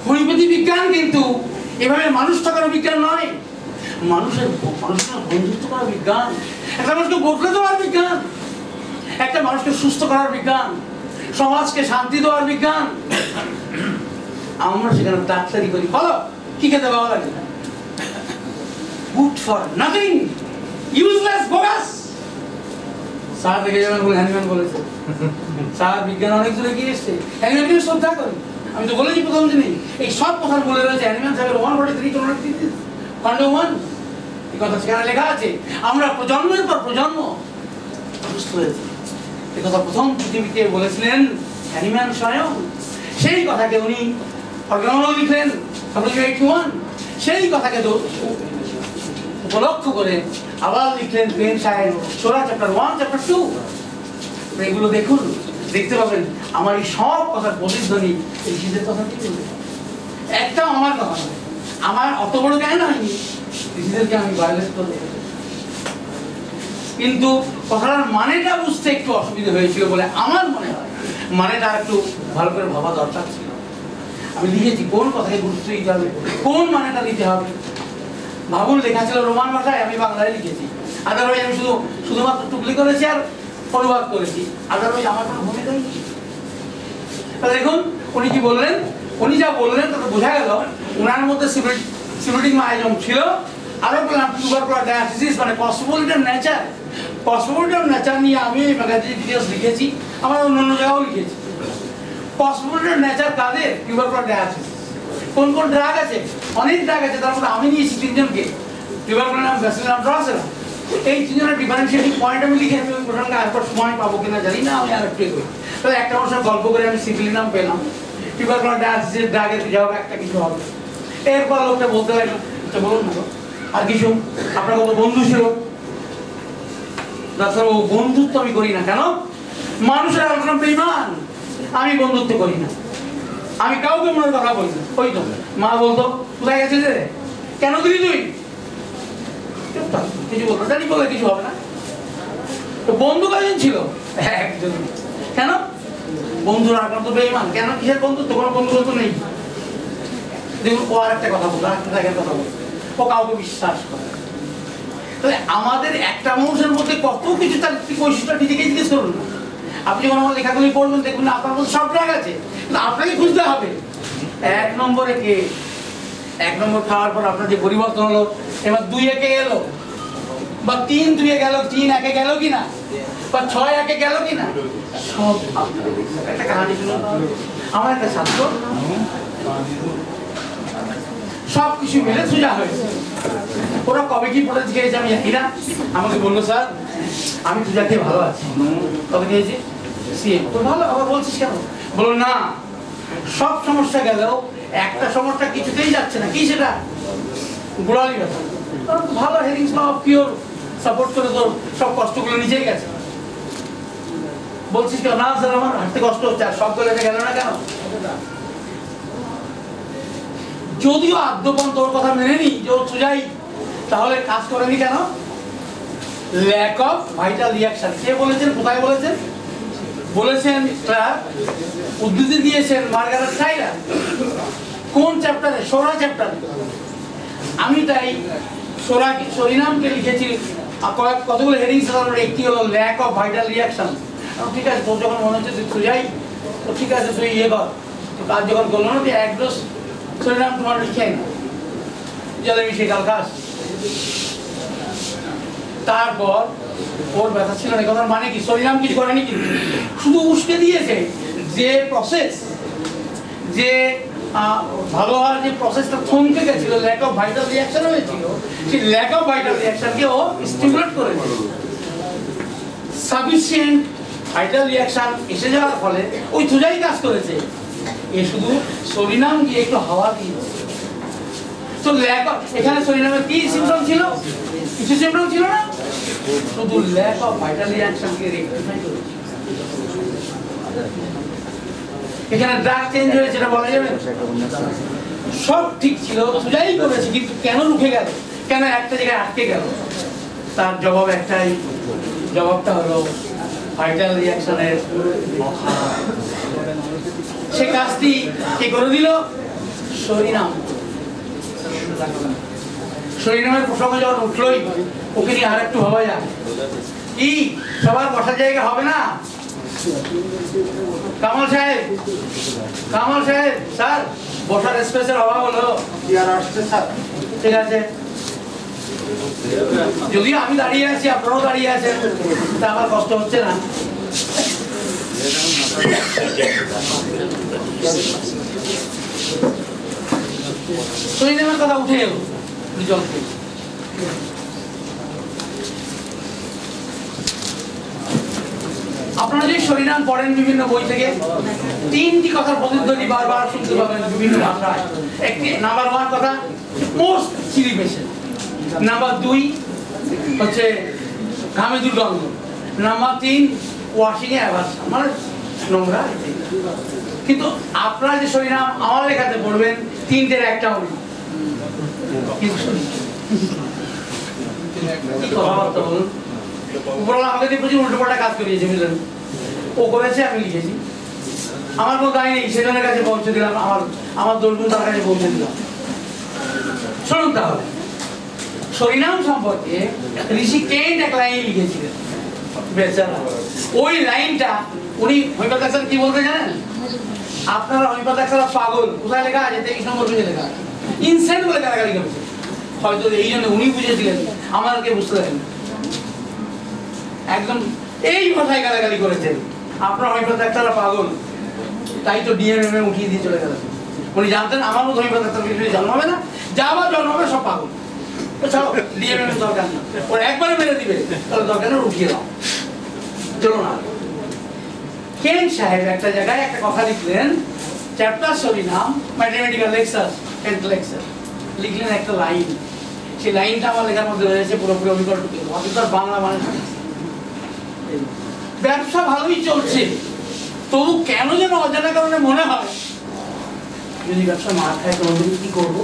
হোমিওপ্যাথি বিজ্ঞান কিন্তু এভাবে মানুষ থাকার বিজ্ঞান নয়, মানুষের বন্ধুত্ব করার বিজ্ঞান, একটা মানুষকে বদলে দেওয়ার বিজ্ঞান, একটা মানুষকে সুস্থ করার বিজ্ঞান, সমাজকে শান্তি দেওয়ার বিজ্ঞান। আমরা সেখানে ডাক্তারি করি, বলো কি খেতে ভালো লাগে, good for nothing, useless, bogus. Sir দেখে যাবেন বলে হ্যানিম্যান বলেছে, স্যার বিজ্ঞান অনেক দূরে গিয়ে এসছে, হ্যানিম্যানকে শ্রদ্ধা করি। আমি তো বলেছি প্রথম দিনই এই সব কথা বলে রয়েছে। হ্যানিম্যান সাহেবের 143 খণ্ড 1 এই কথা সেখানে লেখা আছে। আমরা প্রজন্মের পর প্রজন্ম সুস্থ হয়েছি, এই কথা প্রথম পৃথিবীতে বলেছিলেন হ্যানিম্যান স্বয়ং। সেই কথাকে উনি অর্গানও লিখলেন 81, সেই কথাকে তো উপলক্ষ করে আবার লিখলেন প্রেম সাহেব সোরা চ্যাপ্টার 1, চ্যাপ্টার 2। এগুলো দেখুন, দেখতে পাবেন আমার এই সব কথার প্রতিধ্বনি ঋষিদের কথা কি বলবে, একটাও আমার কথা নয়। আমার অত বড় জ্ঞান হয়নি, ঋষিদেরকে আমি ভায়োলেট করে দেখেছি, কিন্তু কথাটার মানেটা বুঝতে একটু অসুবিধা হয়েছিল বলে আমার মনে হয় মানেটা একটু ভালো করে ভাবা দরকার ছিল। আমি লিখেছি কোন কথাকে গুরুত্ব দিতে হবে, কোন মানেটা দিতে হবে। ভাবুন লেখা ছিল রোমান ভাষায়, আমি বাংলায় লিখেছি। আদারওয়াইজ আমি শুধুমাত্র টুকলি করেছি আর অনুবাদ করেছি, আদারওয়াইজ আমার কোনো ভূমিকা নেই। দেখুন উনি কি বললেন, উনি যা বললেন তাতে বোঝা গেল ওনার মধ্যে সিমেটিক মায়াজম ছিল। আরো বললাম টিউবারকুলার ডায়ালিসিস মানে কসমোপলিটান নেচার, কসমোপলিটান নেচার নিয়ে আমি ম্যাগাজিন ডিটেলস লিখেছি, আমার অন্য জায়গাও লিখেছি। কসমোপলিটান নেচার কাদের, টিউবারকুলার ডায়ালিসিস। কোন কোন ড্রাগ আছে, অনেক ড্রাগ আছে, তার মধ্যে আমি নিয়েছি 3 জনকে, টিউবারকুলার, ব্যাসিলাম, ড্রাসেলা। এই 3 জনের ডিফারেন্সিয়েটিং পয়েন্ট আমি লিখে আমি প্রসঙ্গে আরেকবার সময় পাবো কিনা জানি না, আমি আরেকটু করি। তবে একটা মানুষের গল্প করে আমি সিপিলিনাম পেলাম, টিউবারকুলার ডায়ালিসিস ড্রাগের যাও একটা কিছু হবে। এরপর লোকটা বলতে লাগলো, আচ্ছা বলুন না আর কিছু, আপনার কত বন্ধু ছিল? ডাক্তারবাবু বন্ধুত্ব আমি করি না। কেন? মানুষের আলোচনা বেঈমান, আমি বন্ধুত্ব করি না, আমি কাউকে মনের কথা বলি না। ওই তো মা বলতো কোথায় গেছিস রে, কেন দিলি তুই, কিছু বলতো জানি বলে কিছু হবে না। তো বন্ধু কয়জন ছিল? একজন। কেন? বন্ধুরা তো বেঈমান। কেন? কিসের বন্ধুত্ব? কোনো বন্ধুত্ব নেই। দেখুন ও আর একটা কথা বলতো, আরেকটা জায়গায় কথা বলতো, ও কাউকে বিশ্বাস করে। তাহলে আমাদের একটা মানুষের মধ্যে কত কিছু, তার বৈশিষ্ট্য নিজেকে জিজ্ঞেস করুন। আপনি যখন আমার লেখাগুলি পড়বেন দেখবেন আপনার মধ্যে সব ড্রাগ আছে, কিন্তু আপনাকে খুঁজতে হবে 1 নম্বরে কে। 1 নম্বর খাওয়ার পর আপনার যে পরিবর্তন হলো, এবার 2 একে গেল, বা 3 2 গেল, 3 1 গেল কিনা, বা 6 1 গেল কিনা, সব একটা কাহিনী শুনুন। আমার একটা ছাত্র সব কিছু মিলে সোজা হয়েছে, ওরা কবে কি পড়ে খেয়েছে আমি জানি না। আমাকে বললো স্যার আমি তুজা খেয়ে ভালো আছি। কবে খেয়েছি? সিএম। তো ভালো, আবার বলছিস কেন? বলো না, সব সমস্যা গেলেও একটা সমস্যা কিছুতেই যাচ্ছে না। কি সেটা? গোড়ালি ব্যথা। ভালো হেরিংস ল অফ পিওর সাপোর্ট করে তোর সব কষ্টগুলো নিজেই গেছে। বলছিস কেন? না স্যার আমার হাঁটতে কষ্ট হচ্ছে। আর সব গেলে গেল না কেন? যদিও আদ্যপন তোর কথা মেনে নি যে ও সোজাই, তাহলে কাজ করেনি কেন? Lack of vital reaction. কে বলেছেন? কোথায় বলেছেন? বলেছেন উদ্ধৃতি দিয়েছেন মার্গারেট সাইলার। কোন চ্যাপ্টারে? সোরা চ্যাপ্টারে। আমি তাই সরিনামকে লিখেছি কতগুলো হেডিংস, একটি হলো ল্যাক অফ ভাইটাল রিয়াকশন। ঠিক আছে, তোর যখন মনে হচ্ছে তুই সোজাই, তো ঠিক আছে তুই ইয়ে কর। কাজ যখন করলো না, তুই 1 ডোজ সরিনাম তোমার লিখে জলে মিশিয়ে কাল খাস, তারপর ওর ব্যথা ছিল না, কথার মানে কি শরীরাম কিছু করেনি, কিন্তু শুধু উস্কে দিয়েছে যে প্রসেস, যে ভালো হওয়ার যে প্রসেসটা থমকে গেছিল, ল্যাক অফ ভাইটাল রিঅ্যাকশন হয়েছিল, সেই ল্যাক অফ ভাইটাল রিঅ্যাকশনকে ও স্টিমুলেট করেছে। সাফিসিয়েন্ট ভাইটাল রিঅ্যাকশন এসে যাওয়ার ফলে ওই সোজাই কাজ করেছে, এ শুধু সরিনাম গিয়ে একটু হাওয়া দিয়েছে। তো ল্যাক অফ, এখানে সরিনামের কি সিম্পটম ছিল? কিছু সিম্পটম ছিল না, শুধু ল্যাক অফ ভাইটাল রিঅ্যাকশনকে রেকটিফাই করেছে। এখানে ড্রাগ চেঞ্জ হয়েছে, এটা বলা যাবে? সব ঠিক ছিল, সোজাই করেছে, কিন্তু কেন রুখে গেল, কেন একটা জায়গায় আটকে গেল? তার জবাব একটাই, জবাবটা হলো ভাইটাল রিঅ্যাকশনের অভাব। সে কাজটি কে করে দিল? সরিনাম। সরিনামের প্রসঙ্গ যখন উঠলই, ওকে নিয়ে আর একটু ভাবা যায়। কি সবার বসার জায়গা হবে না? কামাল সাহেব, কামাল সাহেব, স্যার বসার স্পেসের অভাব হলো। ঠিক আছে, যদি আমি দাঁড়িয়ে আছি, আপনারাও দাঁড়িয়ে আছেন, তা আমার কষ্ট হচ্ছে না। সরিনামের কথা উঠে এলো জলকে। আপনারা যদি সরিনাম পড়েন বিভিন্ন বই থেকে, তিনটি কথার প্রতিধ্বনি বারবার শুনতে পাবেন বিভিন্ন ভাষায়। একটি নাম্বার 1 কথা, মোস্ট চিলি পেশেন্ট। নাম্বার 2 হচ্ছে ঘামে দুর্গন্ধ। নাম্বার 3 ওয়াশিং এ অ্যাভারশন, মানে নোংরা। কিন্তু আপনারা যে সরিনাম আমার লেখাতে পড়বেন, তিনটের একটাও নেই। কথাবার্তা বলুন, উপরওয়ালা আমাকে দিয়ে প্রচুর উল্টোপাল্টা কাজ করিয়েছে, বুঝলেন? ও করেছে, আমি লিখেছি, আমার কোনো দায় নেই। সেজনের কাছে পৌঁছে দিলাম, আমার দোলগুলো তার কাছে পৌঁছে দিলাম। শুনুন তাহলে, সরিনাম সম্পর্কে ঋষি কেন্ট এক লাইন লিখেছিলেন, বেচারা। ওই লাইনটা উনি হোমিওপ্যাথি কি বলতে জানেন? আপনারা হোমিওপ্যাথি পাগল, কোথায় লেখা আছে? 23 নম্বর পেজে লেখা আছে। ইনসেন্ট বলে গালাগালি করেছে, হয়তো এই জন্য উনি বুঝেছিলেন, আমাদেরকে বুঝতে দেন। একদম এই কথায় গালাগালি করেছেন, আপনার হোমিওপ্যাথি পাগল, তাই তো ডিএমএম উঠিয়ে দিয়ে চলে গেলেন। উনি জানতেন আমার মতো হোমিওপ্যাথি জন্মাবে না, যা আবার জন্মাবে সব পাগল। ডিএমএম দরকার না, ওরা একবারে মেরে দিবে, তাহলে দরকার নেই, উঠিয়ে দাও, চলো না। কেন্ট সাহেব একটা জায়গায় একটা কথা লিখলেন, chapter psorinum, mathematical lecture, 10th lecture, লিখলেন একটা লাইন। সেই লাইনটা আমার লেখার মধ্যে রয়েছে পুরোপুরি অবিকল বাংলা। মানে ব্যবসা ভালোই চলছে, তবু কেন যেন অজানা কারণে মনে হয় যদি ব্যবসা মার খায় কোনোদিন কি করবো?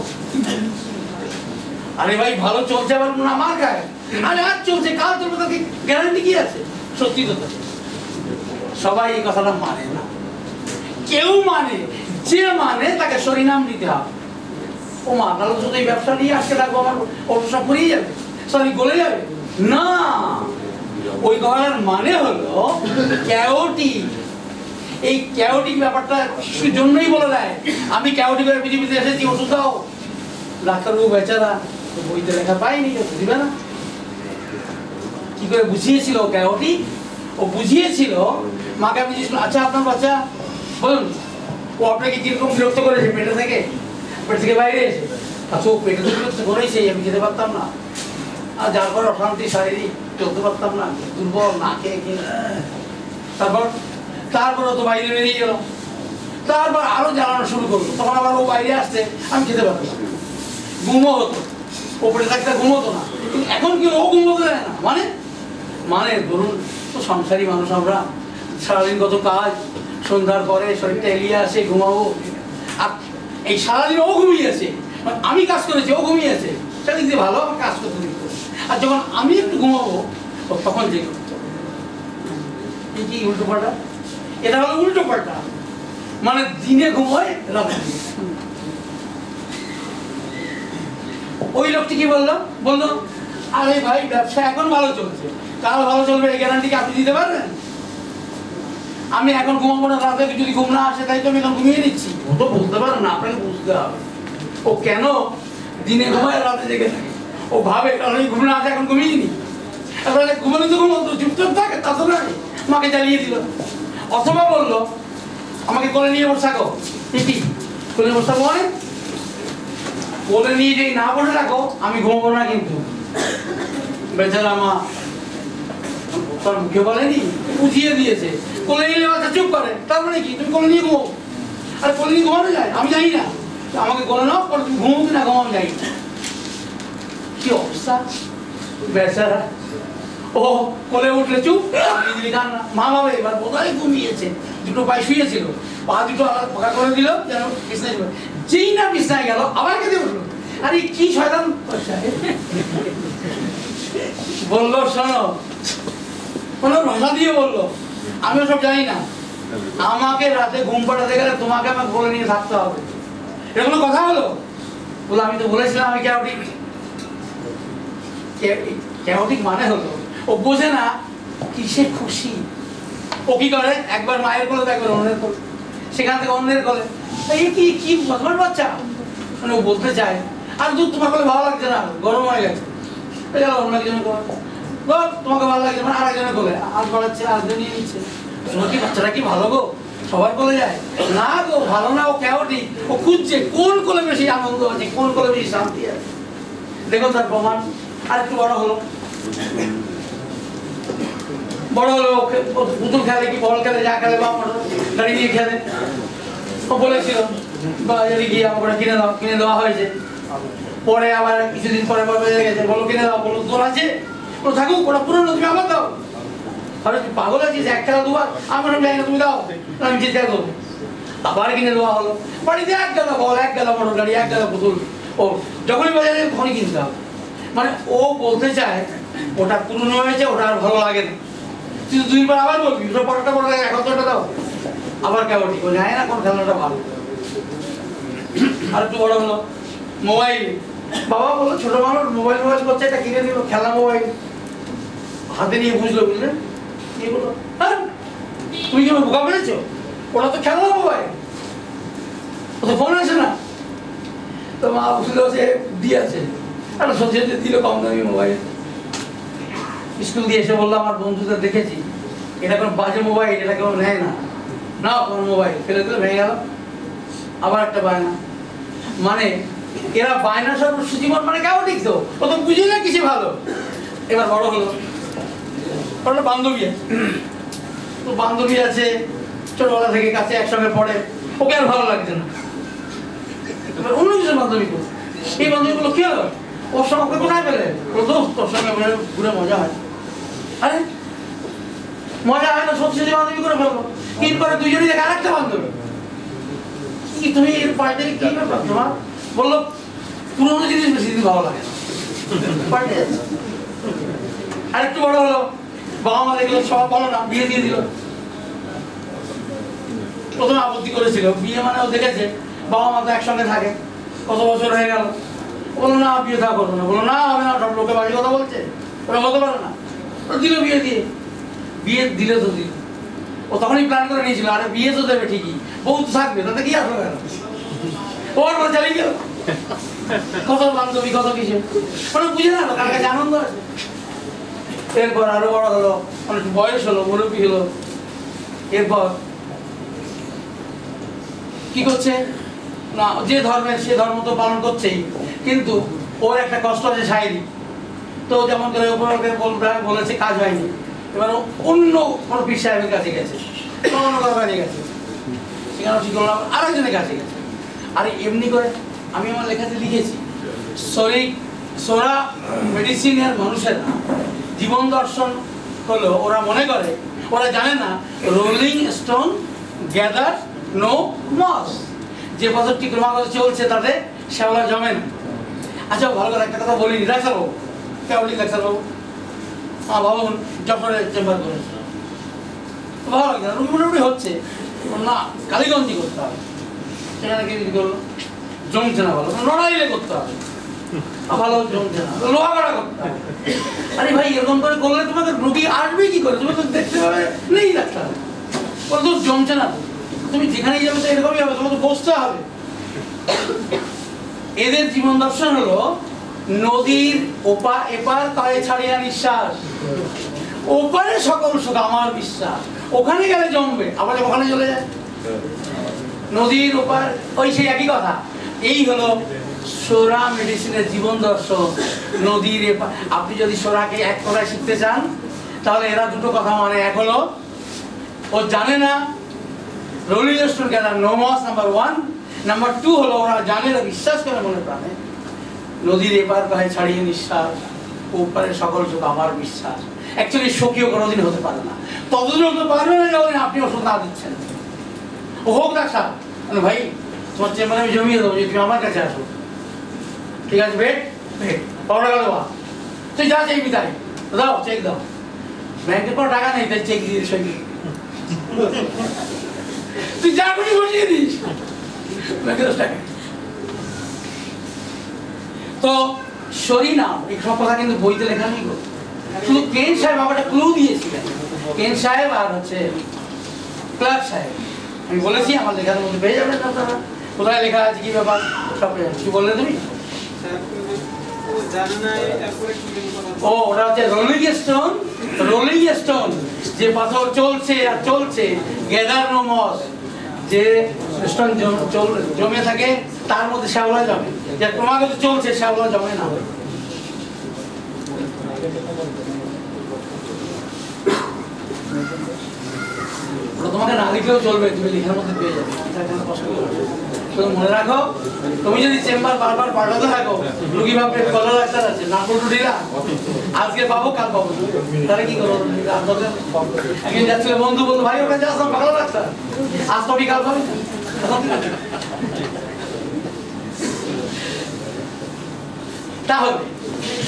আরে ভাই ভালো চলছে, আবার না মার খায়, আরে আজ চলছে কাল চলবে, তাকে গ্যারান্টি কি আছে? সত্যি তো সবাই এই কথাটা মানে না, কেউ মানে, যে মানে তাকে সরিনাম দিতে হবে। ও মা, তাহলে শুধু এই ব্যবসা নিয়ে আজকে থাকবো, আমার ওটা সব ফুরিয়ে যাবে, সরি গলে যাবে না। ওই কথার মানে হলো ক্যাওটিক। এই ক্যাওটিক ব্যাপারটা শিশুর জন্যই বলে দেয়, আমি ক্যাওটিক হয়ে পৃথিবীতে এসেছি, ওষুধ দাও। ডাক্তারবাবু বেচারা বইতে লেখা পাইনি, দিবে না। কি করে বুঝিয়েছিল ক্যাওটিক? ও বুঝিয়েছিল মাকে, আমি জিজ্ঞেস, আচ্ছা আপনার বাচ্চা বলুন, ও আপনাকে কিরকম বিরক্ত করেছে পেটে থেকে, পেট থেকে বাইরে এসে? আচ্ছা ও পেটে থেকে বিরক্ত করেছে, আমি খেতে পারতাম না, আর যার পর অশান্তি, শারীরিক, চলতে পারতাম না, দুর্বল, না খেয়ে খেয়ে। তারপর ও তো বাইরে বেরিয়ে গেল, তারপর আরো জ্বালানো শুরু করলো, তখন আবার ও বাইরে আসতে আমি খেতে পারতাম, ঘুমও হতো, ও পেটে থাকতে ঘুমোতো না। এখন কি ও ঘুমোতে দেয় না? মানে ধরুন তো সংসারী মানুষ আমরা, সারাদিন কত কাজ, সন্ধ্যার পরে শরীরটা এলিয়ে আসে, ঘুমাবো। আর এই সারাদিন ও ঘুমিয়েছে, আমি কাজ করেছি, ও ঘুমিয়েছে, সেদিক দিয়ে ভালো আমার কাজ করতে দিত। আর যখন আমি একটু ঘুমাবো তখন যে কি উল্টো পাল্টা, এটা হলো উল্টো পাল্টা। মানে দিনে ঘুমোয়, রাতে। ওই লোকটি কি বললো? আরে ভাই ব্যবসা এখন ভালো চলছে, কাল ভালো চলবে, এই গ্যারান্টি কি আপনি দিতে পারবেন? আমি এখন ঘুমাবো না, রাতে যদি ঘুম না আসে তাই তো আমি এখন ঘুমিয়ে নিচ্ছি। ও তো বলতে পারে না, আপনাকে বুঝতে হবে ও কেন দিনে ঘুমায় রাতে জেগে থাকে। ও ও ভাবে কারণ এই ঘুমনা আছে এখন ঘুমিয়েনি, এবারে ঘুমালে তো ঘুমতো, চুপচাপ থাকে তা তো নয়, মাকে জ্বালিয়ে দিল। অথবা বললো আমাকে কোলে নিয়ে বসে থাকো, কি কোলে বসে থাকো মানে কোলে নিয়ে যদি না বসে থাকো আমি ঘুমাবো না কিন্তু। বেচারা মা তার মুখে বলেনি, বুঝিয়ে দিয়েছে, কোলে নিলে বাচ্চা চুপ করে, তার মানে কি তুমি কোলে নিয়ে ঘুমাও? আর কোলে নিয়ে ঘুমানো যায়? আমি জানি না, আমাকে কোলে নাও, পরে তুমি ঘুমাও কিনা ঘুমাও যাই। কি অবস্থা বেচারা, ও কোলে উঠলে চুপ, কান্না। মা বাবা এবার বোধহয় ঘুমিয়েছে, দুটো পায়ে শুয়েছিল, পা দুটো ফাঁকা করে দিল যেন বিছনায়, যেই না বিছনায় গেল আবার কেঁদে উঠলো। আরে কি শয়তান বললো, শোনো, কোনো ভাষা দিয়ে বললো, আমিও সব জানি না, আমাকে রাতে ঘুম পাড়াতে গেলে তোমাকে আমাকে বলে নিয়ে থাকতে হবে, এটা কোনো কথা হলো? বলে আমি তো বলেছিলাম আমি ক্যাওটিক। ক্যাওটিক মানে হলো ও বোঝে না কিসে খুশি। ও কি করে, একবার মায়ের কোলে, একবার অন্যের কোলে, সেখান থেকে অন্যের কোলে, এই কি কি বদমাশ বাচ্চা, মানে ও বলতে চায় আর দুধ তোমার কোলে ভালো লাগছে না, গরম হয়ে গেছে, অন্য একজনের কোলে, তোমাকে ভালো লাগছে মানে আরেকজনের কোলে, আর বাড়াচ্ছে আরেকজন নিয়ে নিচ্ছে। তোমার কি বাচ্চাটা কি ভালো গো, সবার কোলে যায় না গো, ভালো না, ও ক্যাওটিক। ও খুঁজছে কোন কোলে বেশি আনন্দ আছে, কোন কোলে বেশি শান্তি আছে। দেখো তার প্রমাণ। আর একটু বড় হলো, বড় হলো পুতুল খেলে কি বল খেলে, যা খেলে বা গাড়ি দিয়ে খেলে। ও বলেছিল বাজারে গিয়ে আমাকে কিনে দাও, কিনে দেওয়া হয়েছে। পরে আবার কিছুদিন পরে বেড়ে গেছে, বলো কিনে দাও, বলো তোর আছে, ও থাকুক, ওরা পুরনো, তুমি আবার দাও। আরে তুই পাগল আছিস, এক খেলা দুবার, আমার যাই না, তুমি দাও, আমি যেতে দেবো। আবার কিনে দেওয়া হলো, বাড়িতে এক গেলা বল, এক গেলা মোটর গাড়ি, এক গেলা পুতুল। ও যখনই বাজারে তখনই কিনতে হবে। মানে ও বলতে চায় ওটা পুরনো হয়েছে, ওটা আর ভালো লাগে না। তুই দুইবার আবার বলবি ওটা পরটা পরে এখন তো ওটা দাও, আবার কেমন ঠিক যায় না, কোন খেলাটা ভালো। আর একটু বড় হলো, মোবাইল, বাবা বললো ছোট মানুষ মোবাইল করছে, এটা কিনে দিল, খেলা মোবাইল হাতে নিয়ে বুঝলো, বুঝলেন কি বললো, হ্যাঁ তুমি কি বোকা পেয়েছো, ওরা তো খেলা মোবাইল, ও তো ফোন আছে না। তো মা বুঝলো যে দিয়েছে, একটা সোসাইটি দিল কম দামি মোবাইল। স্কুল দিয়ে এসে বললো আমার বন্ধুদের দেখেছি, এটা কোনো বাজে মোবাইল, এটা কেউ নেয় না, না কোনো মোবাইল ফেলে দিলে ভেঙে গেল, আবার একটা বায়না। মানে এরা বায়না সর্বস্ব জীবন, মানে কেমন ঠিক তো, ও তো বুঝি না কিছু ভালো। এবার বড় হলো, একটা বান্ধবী আছে, তো বান্ধবী আছে ছোটবেলা থেকে কাছে একসঙ্গে পড়ে, ওকে আর ভালো লাগছে না, এবার অন্য কিছু বান্ধবী করছে। এই বান্ধবীগুলো কি হলো, ওর সঙ্গে কোথায় পেলে, ওর দোস্ত, তোর সঙ্গে ঘুরে মজা হয়। আরে মজা হয় না, সত্যি সত্যি বান্ধবী করে ফেলবো, কিন্তু পরে দুজনই দেখে আরেকটা বান্ধবী, কি তুমি এর পাল্টে কি ব্যাপার তোমার, বললো পুরোনো জিনিস বেশি দিন ভালো লাগে না, পাল্টে যাচ্ছে। আর একটু বড় হলো, বাবা মা দেখলো সব বলো না, বিয়ে দিয়ে দিল। প্রথমে আপত্তি করেছিল, বিয়ে মানে ও দেখেছে বাবা মা তো একসঙ্গে থাকে, কত বছর হয়ে গেল, বললো না বিয়ে থা করবো না, বললো না হবে না, সব লোকে বাড়ি কথা বলছে, ওরা হতে পারে না, ওরা দিল বিয়ে দিয়ে, বিয়ে দিলে তো দিল। ও তখনই প্ল্যান করে নিয়েছিল, আরে বিয়ে তো দেবে ঠিকই, বউ তো থাকবে, তাতে কি আসবে গেল, ওর পরে চালিয়ে গেল, কত বান্ধবী কত কিছু, মানে বুঝে না কার কাছে আনন্দ আছে। এরপর আরো বড় হলো, অনেক বয়স হলো, মুরব্বী হলো, এরপর কি করছে না, যে ধর্মের সে ধর্ম তো পালন করছেই, কিন্তু ওর একটা কষ্ট আছে শারীরিক, তো যেমন করে বলেছে কাজ হয়নি, এবার অন্য কোনো পীর সাহেবের কাছে গেছে, অন্য কারো কাছে গেছে, সেখানে ঠিক করলাম আরেকজনের কাছে গেছে। আর এমনি করে আমি আমার লেখাতে লিখেছি, সোরা মেডিসিনের মানুষেরা জীবন দর্শন হলো, ওরা মনে করে, ওরা জানে না rolling stone gather no moss, যে পদ্ধতি ক্রমাগত চলছে তাতে শ্যাওলা জমে না। আচ্ছা ভালো করে একটা কথা বলিনি, ডাক্তার বাবু কেমন ডাক্তার বাবু ভাবুন যশোরে চেম্বার করেছিল, ভালো লাগে না, রুগী মোটামুটি হচ্ছে না, কালীগঞ্জি করতে হবে, সেখানে কি করলো জমছে না, ভালো লড়াইলে করতে হবে, ভালো জমছে না, লোহা করা করতে হবে। আরে ভাই এরকম করে করলে তোমাকে রুগী আসবে কি করে, তুমি তো দেখতে পাবে নেই ডাক্তার, ওরা তো জমছে না, তুমি যেখানেই যাবে তো এরকমই হবে, তোমাকে বসতে হবে। এদের জীবন দর্শন হলো নদীর ওপার এপার তয়ে ছাড়িয়া নিঃশ্বাস, ওপারে সকল সুখ আমার বিশ্বাস। ওখানে গেলে জমবে, আবার ওখানে চলে যায়। নদীর ওপার, ওই সেই একই কথা। এই হলো সোরা মেডিসিনের জীবন দর্শন। নদীর এপার, আপনি যদি সোরাকে এক কথায় শিখতে চান তাহলে এরা দুটো কথা মানে, এক হলো ও জানে না rolling stone gather no moss, number 1। Number 2 হলো ওরা জানে না, বিশ্বাস করে মনে প্রাণে, নদীর এপার গায়ে ছাড়িয়ে নিঃশ্বাস, ওপারে সকল সুখ আমার বিশ্বাস। অ্যাকচুয়ালি সখীও কোনোদিন হতে পারে না, ততদিন হতে পারবে না যতদিন আপনি ওষুধ না দিচ্ছেন। ও হোক ডাক্তার, ভাই তোমার চেম্বারে আমি জমিয়ে দেবো যে তুমি আমার কাছে আসো, ঠিক আছে বেট বেট পাউডার দেওয়া, তুই যা চাইবি তাই দাও, চেক দাও। ব্যাংকের কোনো টাকা নেই, তাই চেক দিয়ে সই তুই যা খুশি বসিয়ে দিস ব্যাংকে 10 টাকা। তো সরিনাম এই সব কথা কিন্তু বইতে লেখা নেই গো। শুধু কেন সাহেব আমাকে ক্লু দিয়েছিলেন, কেন সাহেব আর হচ্ছে ক্লার্ক সাহেব। আমি বলেছি আমার লেখার মধ্যে পেয়ে যাবেন আপনারা, কোথায় লেখা আছে কি ব্যাপার সব পেয়ে যাবেন। কি বললে তুমি? ও ওটা হচ্ছে রোলিং স্টোন। রোলিং স্টোন যে পাথর চলছে আর চলছে, গ্যাদার নো মস, যে স্টোন জমে থাকে তার মধ্যে শ্যাওলা জমে, যে তোমাকে তো চলছে শ্যাওলা জমে না। তোমাকে না লিখলেও চলবে, তুমি লেখার মধ্যে পেয়ে যাবে, শুধু মনে রাখো। তুমি যদি চেম্বার বারবার পাল্টাতে থাকো, রুগী ভাববে ভালো ডাক্তার আছে, না পল্টু ঢিলা, আজকে পাবো কাল পাবো, তাহলে কি করবো? একদিন যাচ্ছিল বন্ধু, বলতো ভাই ওখানে যাস ভালো ডাক্তার, আজ পাবি কাল পাবি। তাহলে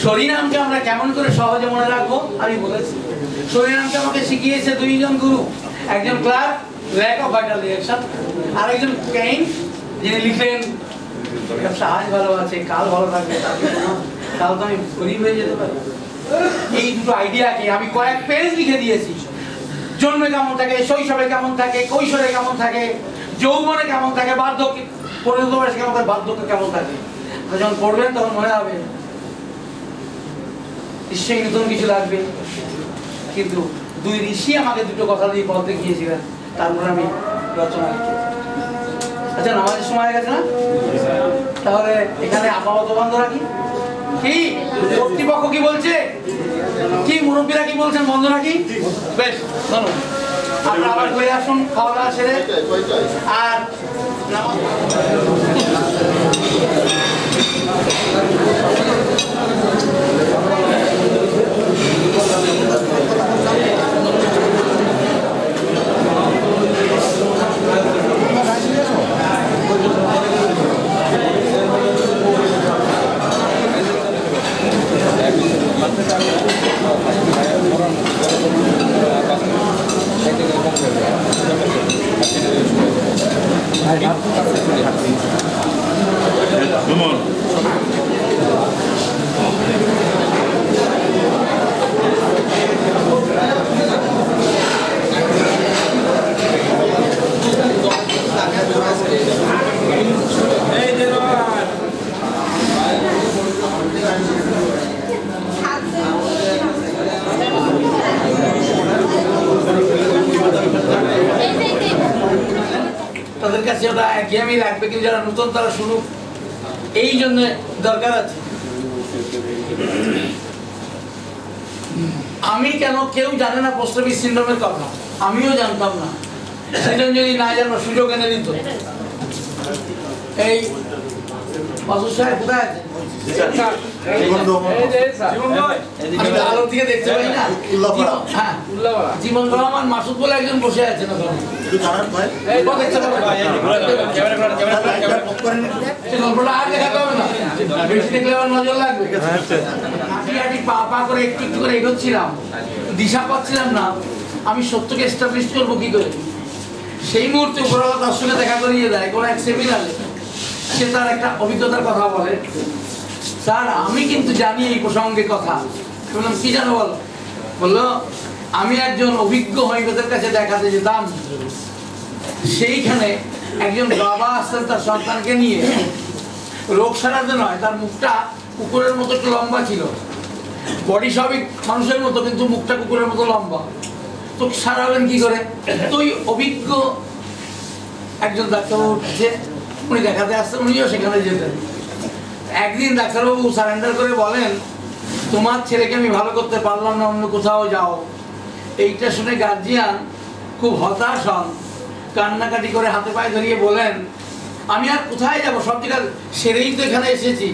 সরিনামকে আমরা কেমন করে সহজে মনে রাখবো? আমি বলেছি সরিনামকে আমাকে শিখিয়েছে 2 জন গুরু, একজন Clarke lack of vital reaction, আর একজন কেইন যিনি লিখলেন ব্যবসা আজ ভালো আছে কাল ভালো থাকবে, কাল তো আমি গরিব হয়ে যেতে পারি। এই দুটো আইডিয়াকে আমি কয়েক পেজ লিখে দিয়েছি। জন্মে কেমন থাকে, শৈশবে কেমন থাকে, কৈশোরে কেমন থাকে, যৌবনে কেমন থাকে, বার্ধক্যে পরিণত বয়সে কেমন থাকে, বার্ধক্যে কেমন থাকে। যখন পড়বেন তখন মনে হবে নিশ্চয়ই নতুন কিছু লাগবে। কিন্তু 2 ঋষি আমাকে দুটো কথা দিয়ে পথ দেখিয়েছিলেন, তারপরে আমি রচনা লিখেছি। আচ্ছা নামাজের সময় হয়ে গেছে না? তাহলে এখানে আপাতত বন্ধ রাখি। কি কর্তৃপক্ষ কি বলছে, কি মুরব্বীরা কি বলছেন, বন্ধ রাখি? বেশ, ধন্যবাদ। আপনারা আবার ঘুরে আসুন খাওয়া দাওয়া সেরে। আর তাদের কাছে ওটা একঘেয়েমি লাগবে, কিন্তু যারা নতুন তারা শুনুক, এই জন্য দরকার আছে। আমি কেন, কেউ জানে না পোস্ট অফিস সিনড্রোমের কথা, আমিও জানতাম না। সেজন যদি না জানো সুযোগ এনে দিত। এই মাসুদ সাহেব কোথায় আছে? আলো থেকে দেখতে পাই না। হ্যাঁ, জীবন রহমান মাসুদ বলে একজন বসে আছেন ওখানে, গল্পটা আর দেখাতে হবে না, বেশি দেখলে আমার নজর লাগবে। পা পা করে একটু একটু করে এগোচ্ছিলাম, দিশা পাচ্ছিলাম না আমি সত্যকে এস্টাবলিশ করবো কি করে। সেই মুহূর্তে উপরওয়ালা তার সঙ্গে দেখা করিয়ে দেয় কোনো এক সেমিনারে। সে তার একটা অভিজ্ঞতার কথা বলে, স্যার আমি কিন্তু জানি এই প্রসঙ্গে কথা। বললাম কি জানো বলো? বললো আমি একজন অভিজ্ঞ হইকতের কাছে দেখাতে যেতাম, সেইখানে একজন বাবা আসতেন তার সন্তানকে নিয়ে, রোগ সারাতে নয়, তার মুখটা কুকুরের মতো একটু লম্বা ছিল, বডি স্বাভাবিক মানুষের মতো কিন্তু মুখটা কুকুরের মতো লম্বা। তো সারাবেন কি করে? তো ওই অভিজ্ঞ একজন ডাক্তারবাবুর কাছে উনি দেখাতে আসতেন, উনিও সেখানে যেতেন। একদিন ডাক্তারবাবু সারেন্ডার করে বলেন, তোমার ছেলেকে আমি ভালো করতে পারলাম না, অন্য কোথাও যাও। এইটা শুনে গার্জিয়ান খুব হতাশ হন, কান্নাকাটি করে হাতে পায়ে ধরিয়ে বলেন, আমি আর কোথায় যাবো, সব জায়গা সেরেই তো এখানে এসেছি।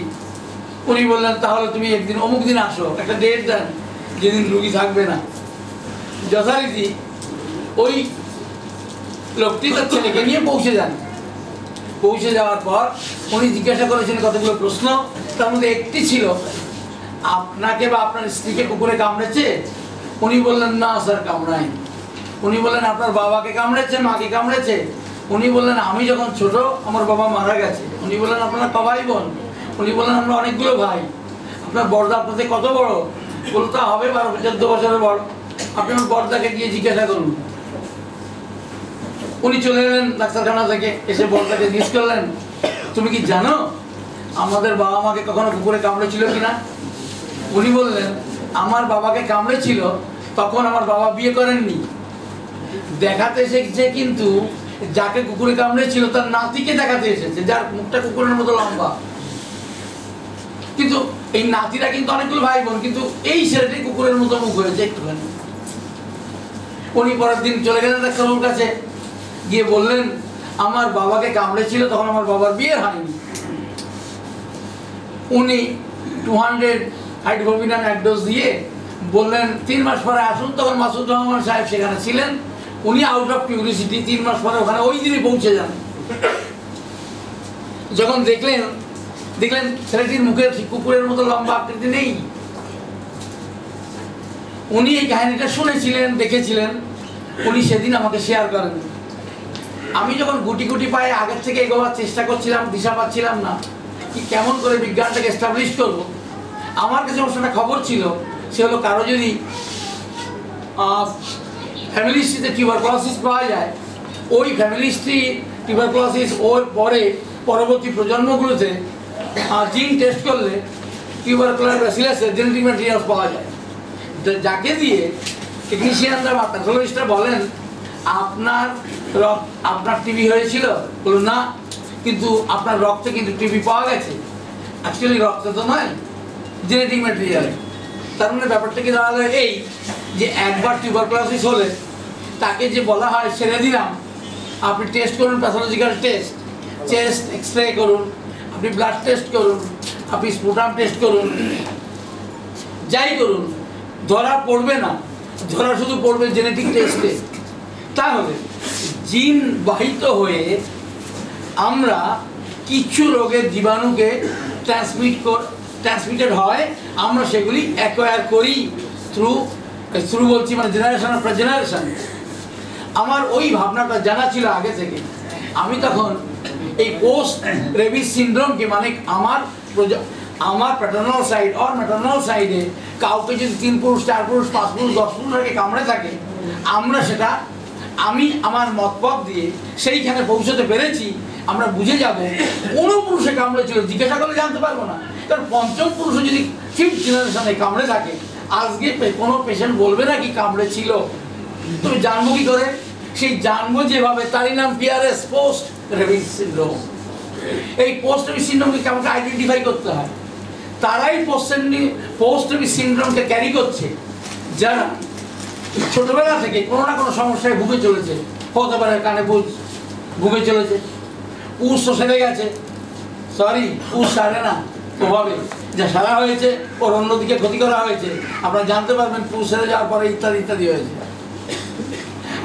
উনি বললেন, তাহলে তুমি একদিন অমুক দিন আসো, একটা ডেট দেন যেদিন রুগী থাকবে না। যথারীতি ওই লোকটি তার ছেলেকে নিয়ে পৌঁছে যান। পৌঁছে যাওয়ার পর উনি জিজ্ঞাসা করেছেন কতগুলো প্রশ্ন, তার মধ্যে একটি ছিল, আপনাকে বা আপনার স্ত্রীকে কুকুরে কামড়েছে? উনি বললেন, না স্যার কামড়ায়নি। উনি বললেন, আপনার বাবাকে কামড়েছে, মাকে কামড়েছে? উনি বললেন, আমি যখন ছোট আমার বাবা মারা গেছে। উনি বললেন, আপনারা ক ভাই বোন? উনি বললেন, আমরা অনেকগুলো ভাই। আপনার বড়দা আপনাদের কত বড়? বলতে হবে 12-14 বছরের বড়। আপনি আমার বড়দাকে গিয়ে জিজ্ঞাসা করুন। উনি চলে এলেন ডাক্তারখানা থেকে, এসে বড়দাকে জিজ্ঞেস করলেন, তুমি কি জানো আমাদের বাবা মাকে কখনো কুকুরে কামড়েছিল কিনা? উনি বললেন, আমার বাবাকে কামড়েছিল, তখন আমার বাবা বিয়ে করেননি। দেখাতে এসেছে কিন্তু যাকে কুকুরে কামড়েছিল তার নাতিকে দেখাতে এসেছে, যার মুখটা কুকুরের মতো লম্বা। কিন্তু এই নাতিরা কিন্তু অনেকগুলো ভাই বোন, কিন্তু এই ছেলেটি কুকুরের মতো মুখ হয়েছে একটুখানি। উনি পরের দিন চলে গেলেন ডাক্তারবাবুর কাছে, গিয়ে বললেন, আমার বাবাকে কামড়েছিল, তখন আমার বাবার বিয়ে হয়নি। উনি 200 হাইড্রোভিনাম এক ডোজ দিয়ে বললেন 3 মাস পরে আসুন। তখন মাসুদ রহমান সাহেব সেখানে ছিলেন। উনি আউট অফ কিউরিসিটি 3 মাস পরে ওখানে ওই দিনই পৌঁছে যান। যখন দেখলেন ছেলেটির মুখের কুকুরের মতো লম্বা আকৃতি নেই। উনি এই কাহিনীটা শুনেছিলেন, দেখেছিলেন। উনি সেদিন আমাকে শেয়ার করেন। আমি যখন গুটি গুটি পায়ে আগের থেকে এগোবার চেষ্টা করছিলাম, দিশা পাচ্ছিলাম না কি কেমন করে বিজ্ঞানটাকে এস্টাবলিশ করব। আমার কাছে একটা খবর ছিল, সে হলো কারো যদি ফ্যামিলি হিস্ট্রিতে টিউবারকুলোসিস পাওয়া যায়, ওই ফ্যামিলি হিস্ট্রি টিউবারকুলোসিস ওর পরে পরবর্তী প্রজন্মগুলোতে জিন টেস্ট করলে টিউবারকুলার ব্যাসিলাসের জেনেটিক ম্যাটেরিয়ালস পাওয়া যায়। যাকে দিয়ে টেকনিশিয়ানরা বা প্যাথোলজিস্টরা বলেন, আপনার টিবি হয়েছিল? বলুন না, কিন্তু আপনার রক্তে কিন্তু টিবি পাওয়া গেছে। অ্যাকচুয়ালি রক্তে তো নয়, জেনেটিক ম্যাটেরিয়ালে। তার মানে ব্যাপারটা কি দাঁড়ালো এই, যে একবার টিউবারকুলোসিস হলে তাকে যে বলা হয় ছেড়ে দিলাম, আপনি টেস্ট করুন, প্যাথোলজিক্যাল টেস্ট, চেস্ট এক্সরে করুন, আপনি ব্লাড টেস্ট করুন, আপনি স্পুটাম টেস্ট করুন, যাই করুন, ধরা পড়বে না। ধরা শুধু পড়বে জেনেটিক টেস্টে। তাহলে জিন বাহিত হয়ে আমরা কিছু রোগের জীবাণুকে ট্রান্সমিটেড হয়, আমরা সেগুলি অ্যাকোয়ার করি থ্রু বলছি মানে জেনারেশন আফটার জেনারেশন। আমার ওই ভাবনাটা জানা ছিল আগে থেকে। আমি তখন এই পোস্ট রেবিস সিনড্রোমকে, মানে আমার প্যাটার্নাল সাইড আর ম্যাটার্নাল সাইডে কাউকে যদি 3 পুরুষ 4 পুরুষ 5 পুরুষ 10 পুরুষ আগে কামড়ে থাকে, আমরা সেটা আমি আমার মতপথ দিয়ে সেইখানে পৌঁছতে পেরেছি। আমরা বুঝে যাব কোনো পুরুষে কামড়েছিল, জিজ্ঞাসা করলে জানতে পারবো না। কারণ 5ম পুরুষে যদি 5th জেনারেশনে কামড়ে থাকে, আজকে কোনো পেশেন্ট বলবে না কি কামড়েছিল। তুমি জানবো কি করে? সেই জানবো যেভাবে, তারই নাম পিআরএস, পোস্ট রেবিস সিনড্রোম। এই পোস্ট রেবিস সিনড্রোমকে কেমন আইডেন্টিফাই করতে হয়? তারাই পোস্ট রেবিস সিনড্রোমকে ক্যারি করছে যারা ছোটবেলা থেকে কোনো না কোনো সমস্যায় ভুগে চলেছে। হতে পারে কানে ভুগে চলেছে, পুষ তো সেরে গেছে, সরি পুষ সারে না, ওভাবে যা সারা হয়েছে ওর অন্যদিকে ক্ষতি করা হয়েছে, আপনারা জানতে পারবেন পুষ সেরে যাওয়ার পরে ইত্যাদি ইত্যাদি হয়েছে।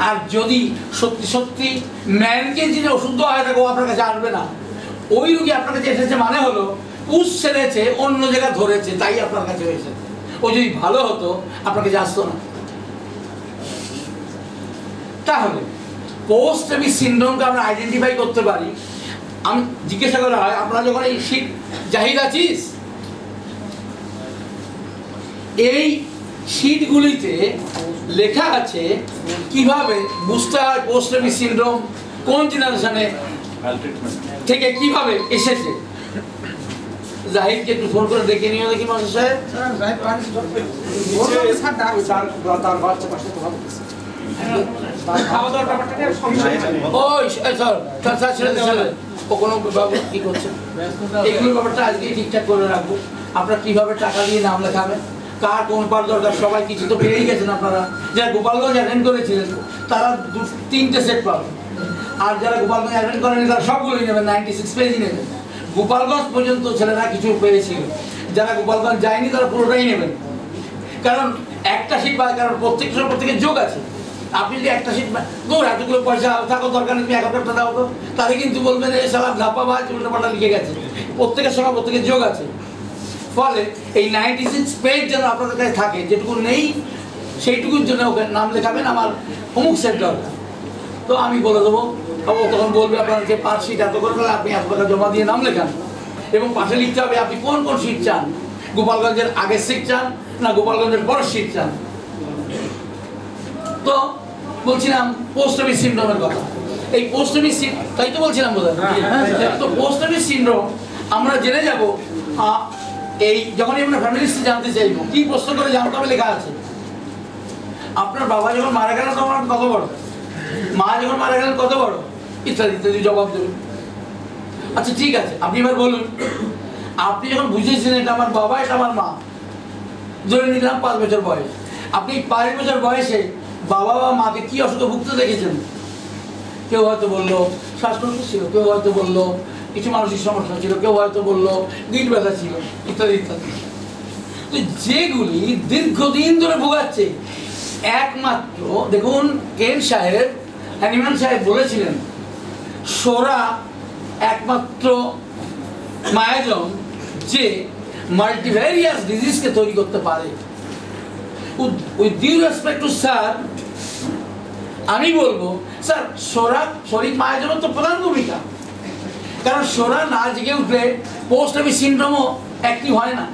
আর যদি সত্যি সত্যি ম্যানকে যিনি ওষুধ হয় থাকে, ও আপনার কাছে আসবে না। ওই রোগী আপনার কাছে এসেছে মানে হলো পুষ সেরেছে, অন্য জায়গা ধরেছে, তাই আপনার কাছে হয়েছে। ও যদি ভালো হতো আপনার কাছে আসতো না। তাহলে পোস্ট রেবিস সিনড্রোমকে আমরা আইডেন্টিফাই করতে পারি। আমি জিজ্ঞাসা করা হয়, আপনারা যখন এই শীত জাহিদ আছিস, এই শীটগুলিতে লেখা আছে কিভাবে বুঝতে হয় পোস্ট রেবিস সিনড্রোম কোন জেনারেশনে থেকে কিভাবে এসেছে। জাহিদকে একটু ফোন করে ডেকে নিয়ে দেখি মাস্টার সাহেব। ওই স্যার ছেড়ে দে, ও কোনো বাবু কি করছে এগুলোর ব্যাপারটা আজকেই ঠিকঠাক করে রাখবো। আপনারা কিভাবে টাকা দিয়ে নাম লেখাবেন, কার কোন পার দরকার, সবাই কিছু তো পেয়েই গেছেন। আপনারা যারা গোপালগঞ্জ অ্যাটেন্ড করেছিলেন তারা 3টে সেট পাবেন, আর যারা গোপালগঞ্জ অ্যাটেন্ড করেনি তারা সবগুলোই নেবেন, 96 পেজই নেবেন। গোপালগঞ্জ পর্যন্ত ছেলেরা কিছু পেয়েছিল, যারা গোপালগঞ্জ যায়নি তারা পুরোটাই নেবেন। কারণ একটা সিট পায়, কারণ প্রত্যেকের যোগ আছে। আপনি যদি একটা সিট এতগুলো পয়সা থাকো দরকার নেই, তুমি 1,000 দাও তো, তাহলে কিন্তু বলবেন এই সালা ধাপ্পাবাজ উল্টোপাল্টা লিখে গেছে। প্রত্যেকের সঙ্গে প্রত্যেকের যোগ আছে, ফলে এই 96 পেজ যেন আপনাদের কাছে থাকে, যেটুকু নেই সেইটুকুর জন্য ওকে নাম লেখাবেন আমার অমুক সেট দরকার। তো আমি বলে দেবো, ও তখন বলবে আপনার যে পার সিট এত করে ফেলে আপনি 100 টাকা জমা দিয়ে নাম লেখান, এবং পাশে লিখতে হবে আপনি কোন কোন সিট চান, গোপালগঞ্জের আগের সিট চান না গোপালগঞ্জের পরের সিট চান। তো বলছিলাম পোস্ট অফিস সিনড্রোমের কথা। এই পোস্ট অফিস তাই তো বলছিলাম বোধহয়। তো পোস্ট অফিস সিনড্রোম আমরা জেনে যাব এই যখনই আমরা ফ্যামিলি হিস্ট্রি জানতে চাইব। কি প্রশ্ন করে জানতে হবে লেখা আছে, আপনার বাবা যখন মারা গেলেন তখন কত বড়, মা যখন মারা গেলেন কত বড়, ইত্যাদি ইত্যাদি জবাব দেবেন। আচ্ছা ঠিক আছে, আপনি এবার বলুন, আপনি যখন বুঝেছিলেন এটা আমার বাবা এটা আমার মা, ধরে নিলাম 5 বছর বয়স, আপনি 5 বছর বয়সে বাবা বা মাকে কি অসুখে ভুগতে দেখেছেন? কেউ হয়তো বললো শ্বাসকষ্ট ছিল, কেউ হয়তো বললো কিছু মানসিক সমস্যা ছিল, কেউ হয়তো বললো গিট ব্যথা ছিল, ইত্যাদি ইত্যাদি। তো যেগুলি দীর্ঘদিন ধরে ভোগাচ্ছে, একমাত্র দেখুন কেন সাহেব, হ্যানিম্যান সাহেব বলেছিলেন সোরা একমাত্র মায়াজম যে মাল্টিভ্যারিয়াস ডিজিজকে তৈরি করতে পারে। With due respect to sir, আমি বলবো স্যার সোরা শরীর মায়াজমের তো প্রধান ভূমিকা, কারণ সোরা না জেগে উঠলে পোস্ট অফিস সিনড্রোমও অ্যাক্টিভ হয় না।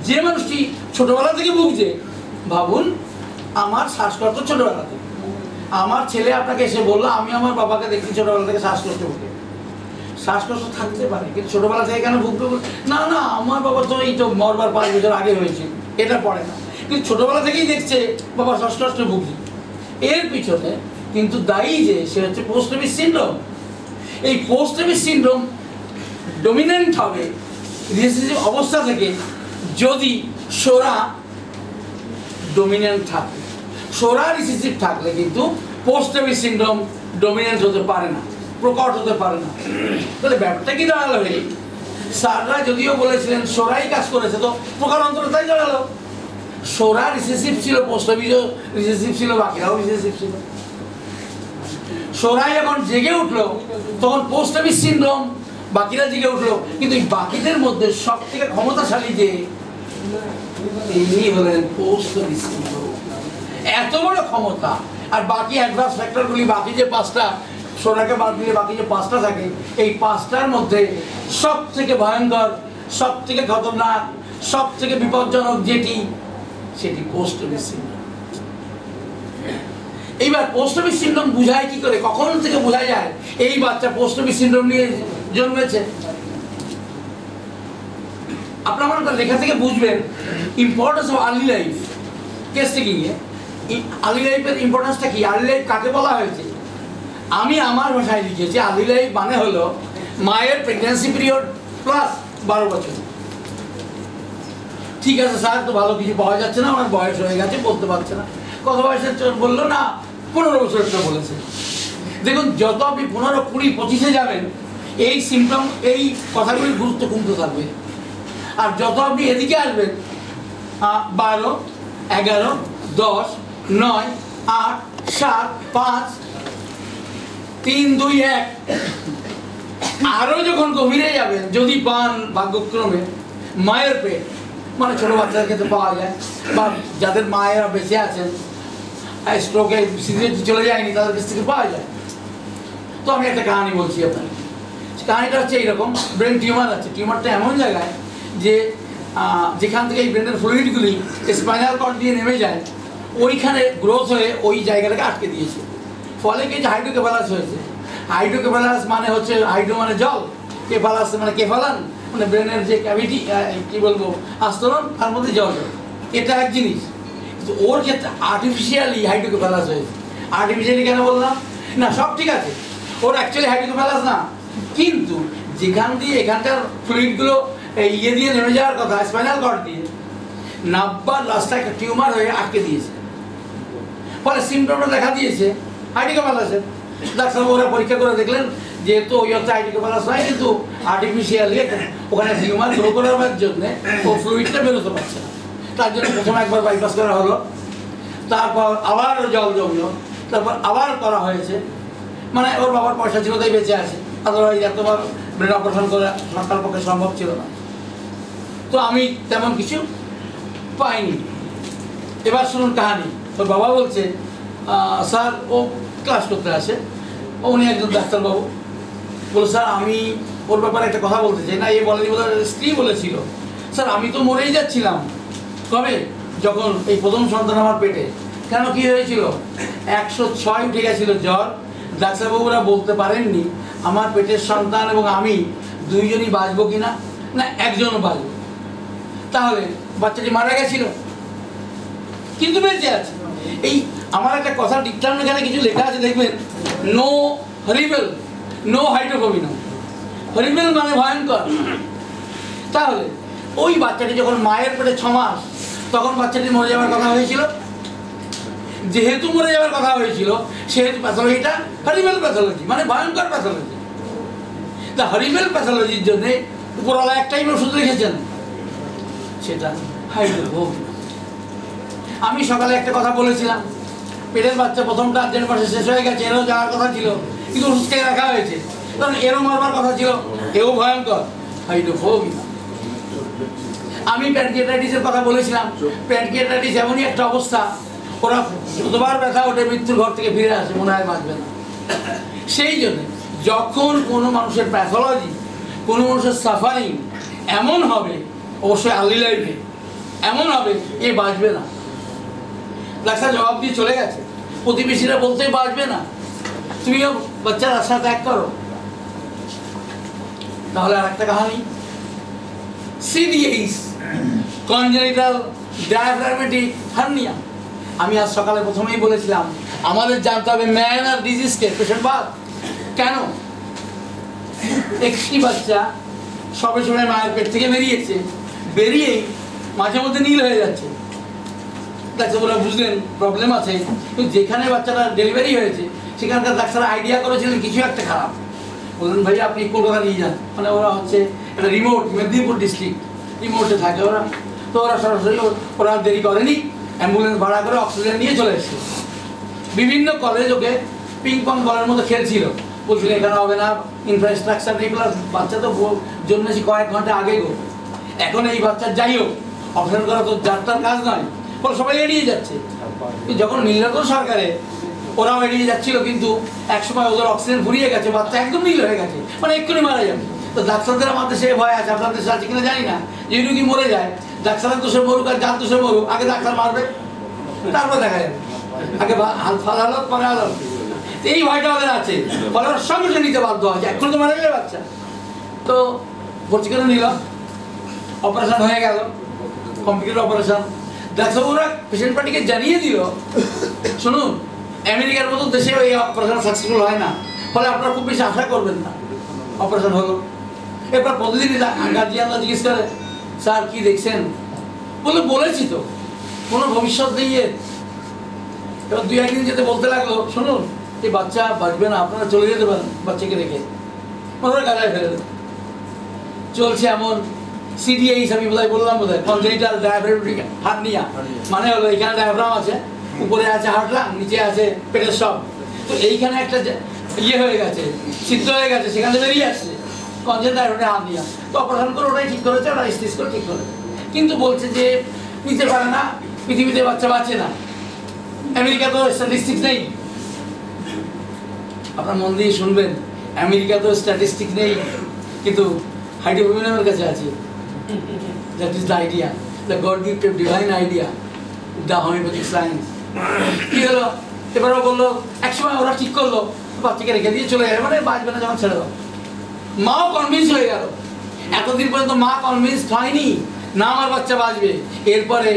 যে মানুষটি ছোটবেলা থেকে ভুগছে, ভাবুন আমার শ্বাসকষ্ট ছোটবেলা থেকে, আমার ছেলে আপনাকে এসে বললো আমি আমার বাবাকে দেখি ছোটবেলা থেকে শ্বাসকষ্ট ভুগে। শ্বাসকষ্ট থাকতে পারে, কিন্তু ছোটবেলা থেকে কেন ভুগবে? না না আমার বাবা তো এই তো মরবার 5 বছর আগে হয়েছে, এটা পড়ে না, কিন্তু ছোটবেলা থেকেই দেখছে বাবা শ্বাসকষ্ট ভুগছে। এর পিছনে কিন্তু দায়ী যে সে হচ্ছে পোস্ট অফিস সিনড্রোম। এই পোস্ট অফিস সিনড্রোম ডমিনেন্ট হবে রিসেসিভ অবস্থা থেকে যদি সোরা ডমিনেন্ট থাকে। সোরা রিসেসিভ থাকলে কিন্তু পোস্ট অফিস সিনড্রোম ডমিনেন্ট হতে পারে না, প্রকট হতে পারে না। তাহলে ব্যাপারটা কি দাঁড়ালো? এই স্যাররা যদিও বলেছিলেন সোরাই কাজ করেছে, তো প্রকার অন্তর তাই দাঁড়ালো সোরা রিসেসিভ ছিল, পোস্ট অফিসও রিসেসিভ ছিল, বাকিরাও রিসেসিভ ছিল। সোরা যখন জেগে উঠলো তখন পোস্ট অফিস সিনড্রোম, বাকিরা জেগে উঠলো, কিন্তু এই বাকিদের মধ্যে সব থেকে ক্ষমতাশালী যে তিনি হলেন পোস্ট অফিস সিনড্রোম। এত বড় ক্ষমতা, আর বাকি অ্যাডভান্স ফ্যাক্টরগুলি, বাকি যে 5টা সোনাকে বাদ দিলে বাকি যে 5টা থাকে, এই 5টার মধ্যে সব থেকে ভয়ঙ্কর, সব থেকে খতরনাক, সব থেকে বিপজ্জনক যেটি, সেটি পোস্ট অফিস সিনড্রোম। এইবার পোস্ট অফিস সিনড্রোম বুঝায় কি করে, কখন থেকে বোঝা যায় এই বাচ্চা পোস্ট অফিস সিনড্রোম নিয়ে জন্মেছে? আপনারা আমার লেখা থেকে বুঝবেন importance of early life. Case থেকে গিয়ে আর্লি লাইফের ইম্পর্টেন্সটা কি, আর্লি লাইফ কাকে বলা হয়েছে? আমি আমার ভাষায় লিখেছি আর্লি লাইফ মানে হলো মায়ের প্রেগন্যান্সি পিরিয়ড প্লাস 12 বছর। ঠিক আছে স্যার, তো ভালো কিছু পাওয়া যাচ্ছে না, আমার বয়স হয়ে গেছে, বলতে পারছে না। কত বয়সের বললো না, 15 বছরটা বলেছে। দেখুন যত আপনি 15, 20, 25-এ যাবেন এই সিমটম, এই কথাগুলির গুরুত্ব কমতে থাকবে। আর যত আপনি এদিকে আসবেন 12, 11, 10, 9, 8, 7, 5, 3, 2, 1 আরো যখন গভীরে যাবেন, যদি পান ভাগ্যক্রমে মায়ের পেট, মানে ছোট বাচ্চাদের ক্ষেত্রে পাওয়া যায়, বা যাদের মায়েরা বেঁচে আছেন, স্ট্রোকে সিরিয়াসলি চলে যায়নি, তাদের কাছ থেকে পাওয়া যায়। তো আমি একটা কাহিনী বলছি আপনাকে। কাহিনীটা হচ্ছে এইরকম, ব্রেন টিউমার আছে। টিউমারটা এমন জায়গায় যে যেখান থেকে এই ব্রেনের ফ্লুইডগুলি স্পাইনাল কর্ড দিয়ে নেমে যায়, ওইখানে গ্রোথ হয়ে ওই জায়গাটাকে আটকে দিয়েছে। ফলে কি যে হাইড্রোকেফালাস হয়েছে। হাইড্রোকেফালাস মানে হচ্ছে হাইড্রো মানে জল, কেফালাস মানে কেফালান মানে ব্রেনের যে ক্যাভিটি কি বলবো আস্তরণ তার মধ্যে জল, এটা এক জিনিস। ওর ক্ষেত্রে আর্টিফিশিয়ালি হাইড্রোকেফালাস হয়েছে। আর্টিফিশিয়ালি কেন বললাম না, সব ঠিক আছে, ওর অ্যাকচুয়ালি হাইড্রোকেফালাস না, কিন্তু যেখান দিয়ে এখানকার ফ্লুইডগুলো ইয়ে দিয়ে নেমে যাওয়ার কথা স্পাইনাল কর্ড দিয়ে, নাব্বার রাস্তায় একটা টিউমার হয়ে আটকে দিয়েছে, ফলে সিমটমটা দেখা দিয়েছে হাইড্রোকেফালাসের। ডাক্তারবাবু ওরা পরীক্ষা করে দেখলেন যেহেতু ওই অর্থে হাইড্রোকেফালাস নয়, কিন্তু আর্টিফিশিয়ালি ওখানে টিউমার গ্রো করার জন্য ও ফ্লুইডটা বেরোতে পারছে না। তার জন্য প্রথমে একবার বাইপাস করা হলো, তারপর আবার জল জমলো, তারপর আবার করা হয়েছে। মানে ওর বাবার পয়সা ছিল তাই বেঁচে আছে, আদারওয়াইজ এতবার ব্রেন অপারেশন করা সরকার পক্ষে সম্ভব ছিল না। তো আমি তেমন কিছু পাইনি। এবার শুনুন কাহানি। ওর বাবা বলছে স্যার, ও ক্লাস করতে আসে, উনি একজন ডাক্তারবাবু, বলো স্যার আমি ওর ব্যাপারে একটা কথা বলতে চাই। না, এ বলেনি, বোধ স্ত্রী বলেছিল, স্যার আমি তো মরেই যাচ্ছিলাম। কবে? যখন এই প্রথম সন্তান আমার পেটে। কেন, কি হয়েছিল? 106 উঠে গেছিল জ্বর। ডাক্তারবাবুরা বলতে পারেননি আমার পেটের সন্তান এবং আমি দুইজনই বাঁচবো কিনা, না একজনও বাঁচবো। তাহলে বাচ্চাটি মারা গেছিল, কিন্তু বেঁচে আছে। এই আমার একটা কথা ডিকটার্ন এখানে কিছু লেখা আছে, দেখবেন, no horrible, no hydrophobia. Horrible মানে ভয়ঙ্কর। তাহলে ওই বাচ্চাটি যখন মায়ের পেটে 6 মাস, তখন বাচ্চাটি মরে যাওয়ার কথা হয়েছিল। যেহেতু মরে যাওয়ার কথা হয়েছিল, সেহেতু প্যাথোলজিটা হরিবেল প্যাথোলজি, মানে ভয়ঙ্কর প্যাথোলজি। তা হরিবেল প্যাথোলজির জন্য উপরওয়ালা একটাই ওষুধ রেখেছেন, সেটা হাইড্রোফোবিয়া। আমি সকালে একটা কথা বলেছিলাম, পেটের বাচ্চা প্রথমটা আর্জেন্ট পাশে শেষ হয়ে গেছে, এরও যাওয়ার কথা ছিল, কিন্তু ওষুধ খেয়ে রাখা হয়েছে, কারণ এরও মারবার কথা ছিল, এও ভয়ঙ্কর, হাইড্রোফোবিয়া। আমি প্যানক্রিয়াটাইটিসের কথা বলেছিলাম। প্যানক্রিয়াটাইটিস এমনই একটা অবস্থা, ওরা যতবার ব্যথা ওঠে মৃত্যুর ঘর থেকে ফিরে আসে, মনে হয় বাঁচবে না। সেই জন্য যখন কোনো মানুষের প্যাথোলজি, কোনো মানুষের সাফারিং এমন হবে, অবশ্যই আর্লি লাইফে এমন হবে এ বাঁচবে না, ডাক্তার জবাব দিয়ে চলে গেছে, প্রতিবেশীরা বলতেই বাঁচবে না, তুমিও বাচ্চার আশা ত্যাগ করো। তাহলে আর একটা কাহিনী, সিডিএইচ, কনজেনিটাল ডায়াফ্রাগমেটিক হার্নিয়া। আমি আজ সকালে প্রথমেই বলেছিলাম আমাদের জানতে হবে ম্যান আর ডিজিজকে, পেশেন্ট বাদ। কেন? একটি বাচ্চা সবে সময় মায়ের পেট থেকে বেরিয়েছে, বেরিয়েই মাঝে মধ্যে নীল হয়ে যাচ্ছে। ডাক্তাররা বুঝলেন প্রবলেম আছে, কিন্তু যেখানে বাচ্চাটা ডেলিভারি হয়েছে সেখানকার ডাক্তাররা আইডিয়া করেছিলেন কিছু একটা খারাপ। বললেন ভাই আপনি কলকাতা নিয়ে যান, মানে ওরা হচ্ছে একটা রিমোট, মেদিনীপুর ডিস্ট্রিক্ট রিমোটে থাকে ওরা। তো ওরা সরাসরি, ওরা দেরি করেনি, অ্যাম্বুলেন্স ভাড়া করে অক্সিজেন নিয়ে চলে এসেছে। বিভিন্ন কলেজ ওকে পিং পং বলের মতো খেলছিল, বলছিল এখানে হবে না, ইনফ্রাস্ট্রাকচার নেই। প্লাস বাচ্চা তো জন্মেছি কয়েক ঘন্টা আগে গো, এখন এই বাচ্চার যাই হোক অপারেশন করা তো যাত্রার কাজ নয়, বলে সবাই এড়িয়ে যাচ্ছে। যখন নীলরতন সরকারে ওরাও এড়িয়ে যাচ্ছিল, কিন্তু একসময় ওদের অক্সিজেন ফুরিয়ে গেছে, বাচ্চা একদম নীল হয়ে গেছে, মানে এক্ষুনি মারা যাবে। তো ডাক্তারদের আমার দেশে ভয় আছে, আপনার দেশে আছে কিনা জানি না, যে রুগী মরে যায় ডাক্তারের দোষে মরুক আর যার দোষে মরুক, আগে ডাক্তার মারবে তারপর দেখা যাবে, আগে ফালালত পরে আলত। এই ভয়টা ওদের আছে, ফলে ওরা সঙ্গে সঙ্গে নিতে বাধ্য আছে, এখন তো মারা যাবে বাচ্চা। তো ভর্তি করে নিল, অপারেশন হয়ে গেল, কমপ্লিট অপারেশন। ডাক্তারবাবুরা পেশেন্ট পার্টিকে জানিয়ে দিল, শুনুন আমেরিকার মতো দেশে এই অপারেশন সাকসেসফুল হয় না, ফলে আপনারা খুব বেশি আশা করবেন না। অপারেশন হলো, এরপর প্রতিদিন গার্জিয়ানরা জিজ্ঞেস করে স্যার কি দেখছেন, বলেছি তো কোনো ভবিষ্যৎ নেই এর। এবার 2-1 দিন যেতে বলতে লাগলো, শুনুন এই বাচ্চা বাঁচবে না, আপনারা চলে যেতে পারেন বাচ্চাকে রেখে, ওরা গাড়ায় ফেলে দেবে। চলছে এমন সিডিএইচ, আমি বোধহয় বললাম, বোধহয় কনজেনিটাল ডায়াফ্রাগমেটিক হার্নিয়া, মানে হলো এখানে ডায়াফ্রাম আছে, উপরে আছে হার্ট লাং, নিচে আছে পেটের সব। তো এইখানে একটা ইয়ে হয়ে গেছে, ছিদ্র হয়ে গেছে, সেখানে বেরিয়ে আসছে কনজেনিটাল ডায়াফ্রাগমেটিক হার্নিয়া। তো অপারেশন করে ওটাই ঠিক করেছে, ওটা স্টিচ করে ঠিক করেছে, কিন্তু বলছে যে নিতে পারে না, পৃথিবীতে বাচ্চা বাঁচে না। আমেরিকা তো স্ট্যাটিস্টিক্স নেই, আপনার মন দিয়ে শুনবেন, আমেরিকা তো স্ট্যাটিস্টিক্স নেই, কিন্তু হাইড্রোফোবিয়ামের কাছে আছে। That is the idea, the God-gifted divine idea, the homeopathic science. কি হলো, এবারও বললো, একসময় ওরা ঠিক করলো বাচ্চাকে রেখে দিয়ে চলে গেল, মানে বাঁচবে না যখন ছেড়ে দাও। মাও কনভিন্স হয়ে গেল, এতদিন পর্যন্ত মা কনভিন্সড হয়নি না আমার বাচ্চা বাঁচবে। এরপরে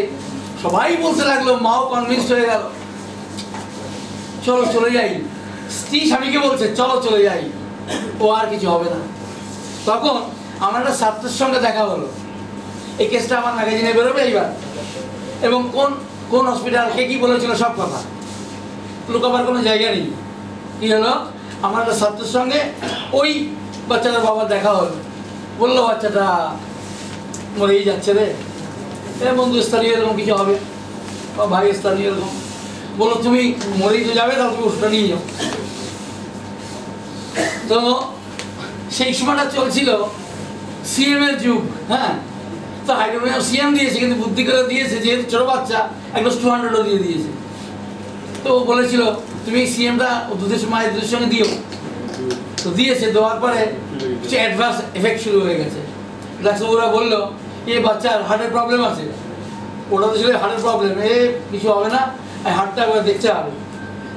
সবাই বলতে লাগলো, মাও কনভিন্সড হয়ে গেল, চলো চলে যাই। স্ত্রী স্বামীকে বলছে চলো চলে যাই, ও আর কিছু হবে না। তখন আমার একটা ছাত্রের সঙ্গে দেখা হলো, এই কেসটা আমার ম্যাগাজিনে বেরোবে এইবার, এবং কোন কোন হসপিটাল কে কি বলেছিল সব কথা, লুকাবার কোনো জায়গা নেই। কি হলো, আমার একটা ছাত্রের সঙ্গে ওই বাচ্চাটার বাবার দেখা হলো, বললো বাচ্চাটা মরেই যাচ্ছে রে, বন্ধু স্থানীয় এরকম কিছু হবে, বা ভাই স্থানীয় এরকম বললো, তুমি মরেই তো যাবে, তাহলে তুমি ওষুধটা নিয়ে যাও। তো সেই সময়টা চলছিল সিএম এর যুগ, হ্যাঁ। তো হাইড্রোমিয়াম সিএম দিয়েছে, কিন্তু বুদ্ধি করে দিয়েছে, যেহেতু ছোটো বাচ্চা একটা 200ও দিয়ে দিয়েছে। তো ও বলেছিল তুমি সিএমটা মায়ের দুধের সঙ্গে দিও, তো দিয়েছে। দেওয়ার পরে কিছু অ্যাডভান্স এফেক্ট শুরু হয়ে গেছে। ডাক্তারবাবুরা বললো এই বাচ্চার হার্টের প্রবলেম আছে। ওটা তো ছিল হার্টের প্রবলেম, কিছু হবে না, হার্টটা একবার দেখতে হবে।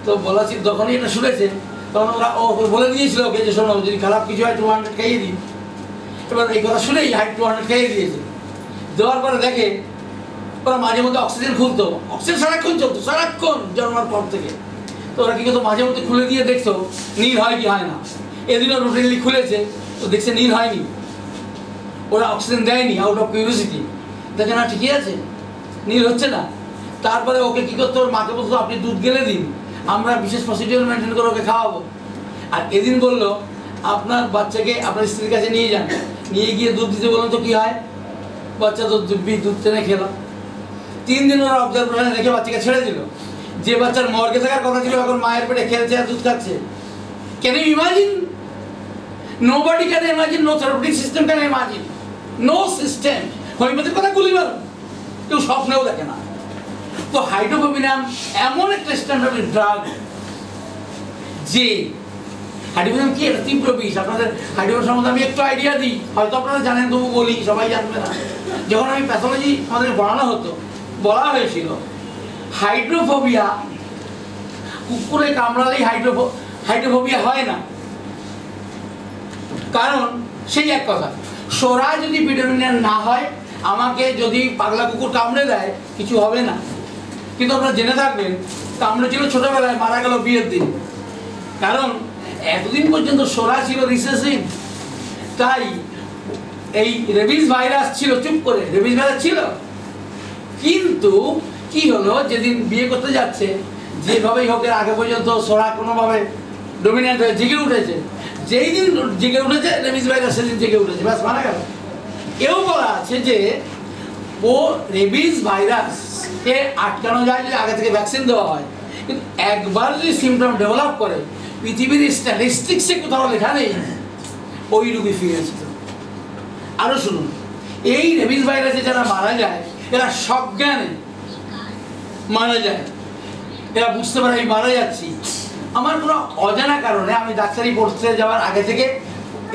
তো বলা ছিল, যখনই এটা শুনেছে তখন ওরা ও বলে দিয়েছিল ওকে যে শোনো, যদি খারাপ কিছু হয় 200 খাইয়ে দিই। এবার এই কথা শুনেই হাইট 200 খাইয়ে দিয়েছে। দেওয়ার পরে দেখে ওরা মাঝে মধ্যে অক্সিজেন খুলতো, অক্সিজেন সারাক্ষণ চলতো, সারাক্ষণ জন্মার পর থেকে। তো ওরা কী করতো, মাঝে মধ্যে খুলে দিয়ে দেখতো নীল হয় কি হয় না। এদিনও রুটিনলি খুলেছে, তো দেখছে নীল হয়নি, ওরা অক্সিজেন দেয়নি, আউট অফ কিউরিওসিটি। দেখে না ঠিকই আছে, নীল হচ্ছে না। তারপরে ওকে কী করতো, ওর মাকে বলতো আপনি দুধ গেলে দিন, আমরা বিশেষ প্রসিডিওর মেনটেন করে ওকে খাওয়াবো। আর এদিন বললো আপনার বাচ্চাকে আপনার স্ত্রীর কাছে নিয়ে যান, নিয়ে গিয়ে দুধ দিতে বলুন তো কী হয়। বাচ্চা তো দুধ টেনে খেলো। 3 দিন ওরা অবজারভেশনে রেখে বাচ্চাকে ছেড়ে দিল। যে বাচ্চার মর্গে থাকার কথা ছিল এখন মায়ের পেটে খেলছে আর দুধ খাচ্ছে। Can you imagine? Nobody can imagine, no therapeutic system can imagine, no system. হোমিওপ্যাথির কথা গুলি মারো, কেউ স্বপ্নেও দেখে না। তো হাইড্রোফোবিনাম এমন একটা স্ট্যান্ডার্ড ড্রাগ, যে হাইড্রোফোবিনাম কি, এটা তীব্র বিষ। আপনাদের হাইড্রোফোবিনাম সম্বন্ধে আমি একটু আইডিয়া দিই, হয়তো আপনারা জানেন, তবু বলি, সবাই জানবে না। যখন আমি প্যাথোলজি আমাদের পড়ানো হতো, বলা হয়েছিল হাইড্রোফোবিয়া, কুকুরে কামড়ালেই হাইড্রোফোবিয়া হয় না। কারণ সেই এক কথা, সোরা যদি পিডোমিনিয়ান না হয়, আমাকে যদি পাগলা কুকুর কামড়ে দেয় কিছু হবে না। কিন্তু আপনারা জেনে থাকবেন, কামড়েছিল ছোটবেলায়, মারা গেল বিয়ের দিন। কারণ এতদিন পর্যন্ত সোরা ছিল রিসেসিভ, তাই এই রেবিস ভাইরাস ছিল, চুপ করে রেবিস ভাইরাস ছিল। কিন্তু কি হলো, যেদিন বিয়ে করতে যাচ্ছে, যেভাবেই হোক এর আগে পর্যন্ত সোরা কোনোভাবে ডমিনেন্ট হয়ে জেগে উঠেছে। যেই দিন জেগে উঠেছে রেবিস ভাইরাস, সেদিন জেগে উঠেছে, ব্যাস মারা গেল। এও বলা আছে যে ও রেবিস ভাইরাসকে আটকানো যায় যদি আগে থেকে ভ্যাকসিন দেওয়া হয়। কিন্তু একবার যদি সিমটম ডেভেলপ করে, পৃথিবীর স্ট্যাটিস্টিক্সে কোথাও লেখা নেই ওই রোগী ফিরেছিল। আরও শুনুন, এই রেবিস ভাইরাসে যারা মারা যায়, এরা সজ্ঞানে মারা যায়। এরা বুঝতে পারে আমি মারা যাচ্ছি। আমার কোনো অজানা কারণে আমি ডাক্তারি পড়তে যাওয়ার আগে থেকে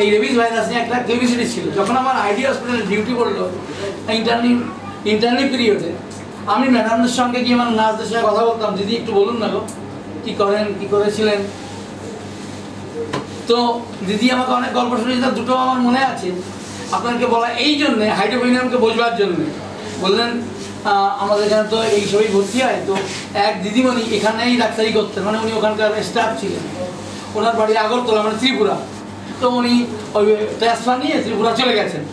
এই রেবিস ভাইরাস নিয়ে একটা কিউরিওসিটি ছিল। যখন আমার আইডি হসপিটালে ডিউটি পড়লো ইন্টারনি পিরিয়ডে, আমি ম্যাডামদের সঙ্গে গিয়ে আমার নার্সদের সঙ্গে কথা বলতাম, দিদি একটু বলুন না গো কী করেন, কী করেছিলেন। তো দিদি আমাকে অনেক গল্প শুনেছিলেন, দুটো আমার মনে আছে আপনাকে বলা এই জন্যে, হাইড্রোফোবিনামকে বোঝবার জন্যে। বললেন আমাদের এখানে তো এই সবই ভর্তি হয়। তো এক দিদিমণি এখানেই ডাক্তারি করতেন, মানে উনি ওখানকার স্টাফ ছিলেন, ওনার বাড়ি আগরতলা, মানে ত্রিপুরা। তো উনি ওই ট্রান্সফার নিয়ে ত্রিপুরা চলে গেছেন।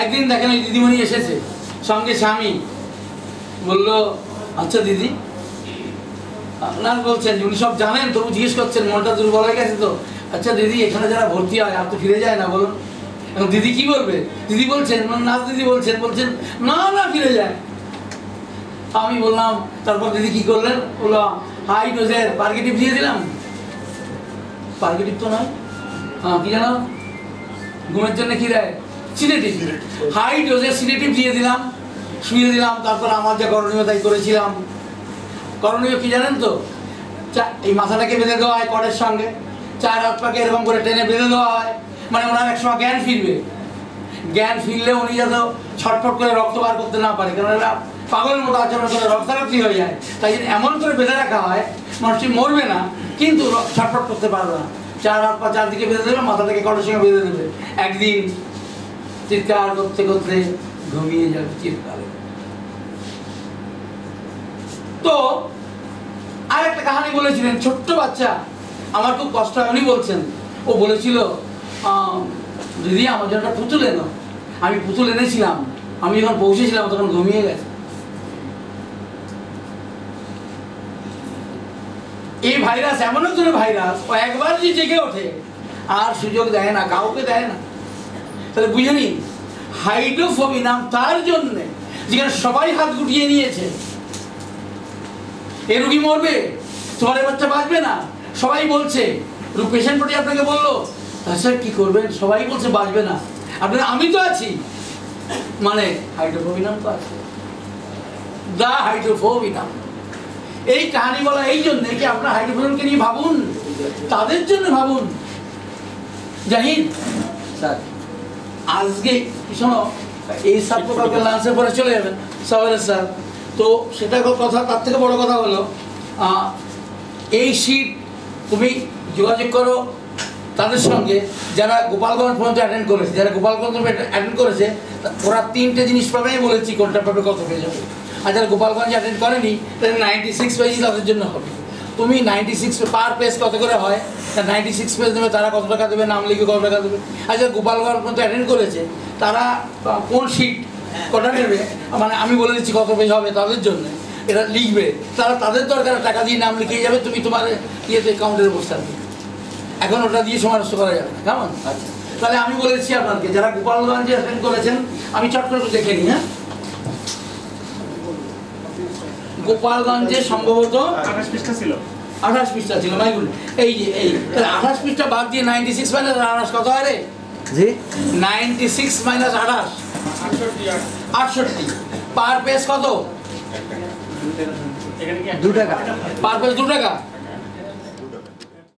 একদিন দেখেন ওই দিদিমণি এসেছে, সঙ্গে স্বামী। বললো আচ্ছা দিদি, আপনার বলছেন উনি সব জানেন, তবু জিজ্ঞেস করছেন, মনটা দুর্বল হয়ে গেছে। তো আচ্ছা দিদি, এখানে যারা ভর্তি হয় আর তো ফিরে যায় না, বলুন। এখন দিদি কি বলবে? দিদি বলছেন, নার্স দিদি বলছেন না না ফিরে যায়। আমি বললাম, তারপর দিদি কি করলেন? বললাম হাই ডোজের পার্গেটিভ দিয়ে দিলাম। পার্গেটিভ তো নয়, হ্যাঁ কি জানো, ঘুমের জন্য কি দেয়, সিডেটিভ। হাই ডোজের সিডেটিভ দিয়ে দিলাম, শুয়ে দিলাম। তারপর আমার যা করণীয় তাই করেছিলাম। করণীয় কি জানেন তো, এই মাথাটাকে বেঁধে দেওয়া হয় কটের সঙ্গে, 4 হাত পাকে এরকম করে টেনে বেঁধে দেওয়া হয়। মানে ওনার একসময় জ্ঞান ফিরবে, জ্ঞান ফিরলে উনি যাতে ছটফট করে রক্ত বার করতে না পারে, কারণ এরা পাগলের মতো আচরণ করে রক্তারক্তি হয়ে যায়। তাই এমন করে বেঁধে রাখা হয়, মানুষটি মরবে না কিন্তু ছটফট করতে পারবে না। 4 হাত পা চারদিকে বেঁধে দেবে, মাথাটাকে কটের সঙ্গে বেঁধে দেবে। একদিন চিৎকার করতে করতে ঘুমিয়ে যাবে চিৎকারে। তো আরেকটা কাহিনী বলেছিলেন, ছোট্ট বাচ্চা, আমার খুব কষ্ট হয়, উনি বলছেন, ও বলেছিল দিদি আমার জন্য একটা পুতুল এনো। আমি পুতুল এনেছিলাম, আমি যখন পৌঁছেছিলাম তখন ঘুমিয়ে গেছে। এই ভাইরাস এমন একজনের ভাইরাস, ও একবার যে জেগে ওঠে আর সুযোগ দেয় না, কাউকে দেয় না। তাহলে বুঝে নিন, হাইড্রোফোবিয়া নাম তার জন্যে যেখানে সবাই হাত গুটিয়ে নিয়েছে। এ রুগী মরবে, তোমার বাচ্চা বাঁচবে না, সবাই বলছে। পেশেন্ট পার্টি আপনাকে বললো, স্যার কি করবেন, সবাই বলছে বাঁচবে না, আপনার আমি তো আছি, মানে হাইড্রোফোবিয়া নাম তো আছে, দা হাইড্রোফোবিয়া নাম। এই কাহিনী বলা এই জন্য কি আপনার হাইড্রোফোবিয়াকে নিয়ে ভাবুন, তাদের জন্য ভাবুন। জাহিদ স্যার, আজকে শোনো, এই সাত প্রকারকে লাঞ্চের পরে চলে যাবেন সবাই স্যার। তো সেটা কথা, তার থেকে বড় কথা হলো এই সিট তুমি যোগাযোগ করো তাদের সঙ্গে যারা গোপালগঞ্জ পর্যন্ত অ্যাটেন্ড করেছে। যারা গোপালগঞ্জ অ্যাটেন্ড করেছে ওরা তিনটে জিনিস পাবে, বলেছি কোনটা পাবে, কত পেয়ে যাবে। আর যারা গোপালগঞ্জ অ্যাটেন্ড করেনি তাদের 96 পেজই তাদের জন্য হবে। তুমি 96 পার পেজ কত করে হয়, 96 পেজ দেবে, তারা কত টাকা দেবে, নাম লিখে কত টাকা দেবে। আর যারা গোপালগঞ্জ পর্যন্ত অ্যাটেন্ড করেছে তারা কোন সিট কটা নেবে, মানে আমি বলে দিচ্ছি কত পেজ হবে তাদের জন্য, এটা লিখবে, তারা তাদের দরকার টাকা দিয়ে নাম লিখিয়ে যাবে, তুমি তোমার ইয়েতে কাউন্টারে বসে থাকবে। এখন ওটা দিয়ে সময় নষ্ট করা যাবে না, কেমন? আচ্ছা, তাহলে আমি বলেছি আপনাকে যারা গোপালগঞ্জে অ্যাটেন্ড করেছেন, আমি চট করে দেখে নিই। হ্যাঁ, গোপালগঞ্জে সম্ভবত 28 পৃষ্ঠা ছিল, 28 পৃষ্ঠা ছিল মাইগুল। এই যে এই 28 পৃষ্ঠা বাদ দিয়ে 96 মাইনাস 28 কত হয় রে? জি 96 মাইনাস 28 68। পার পেজ কত? এখানে কি 2 টাকা। পার পেজ 2 টাকা।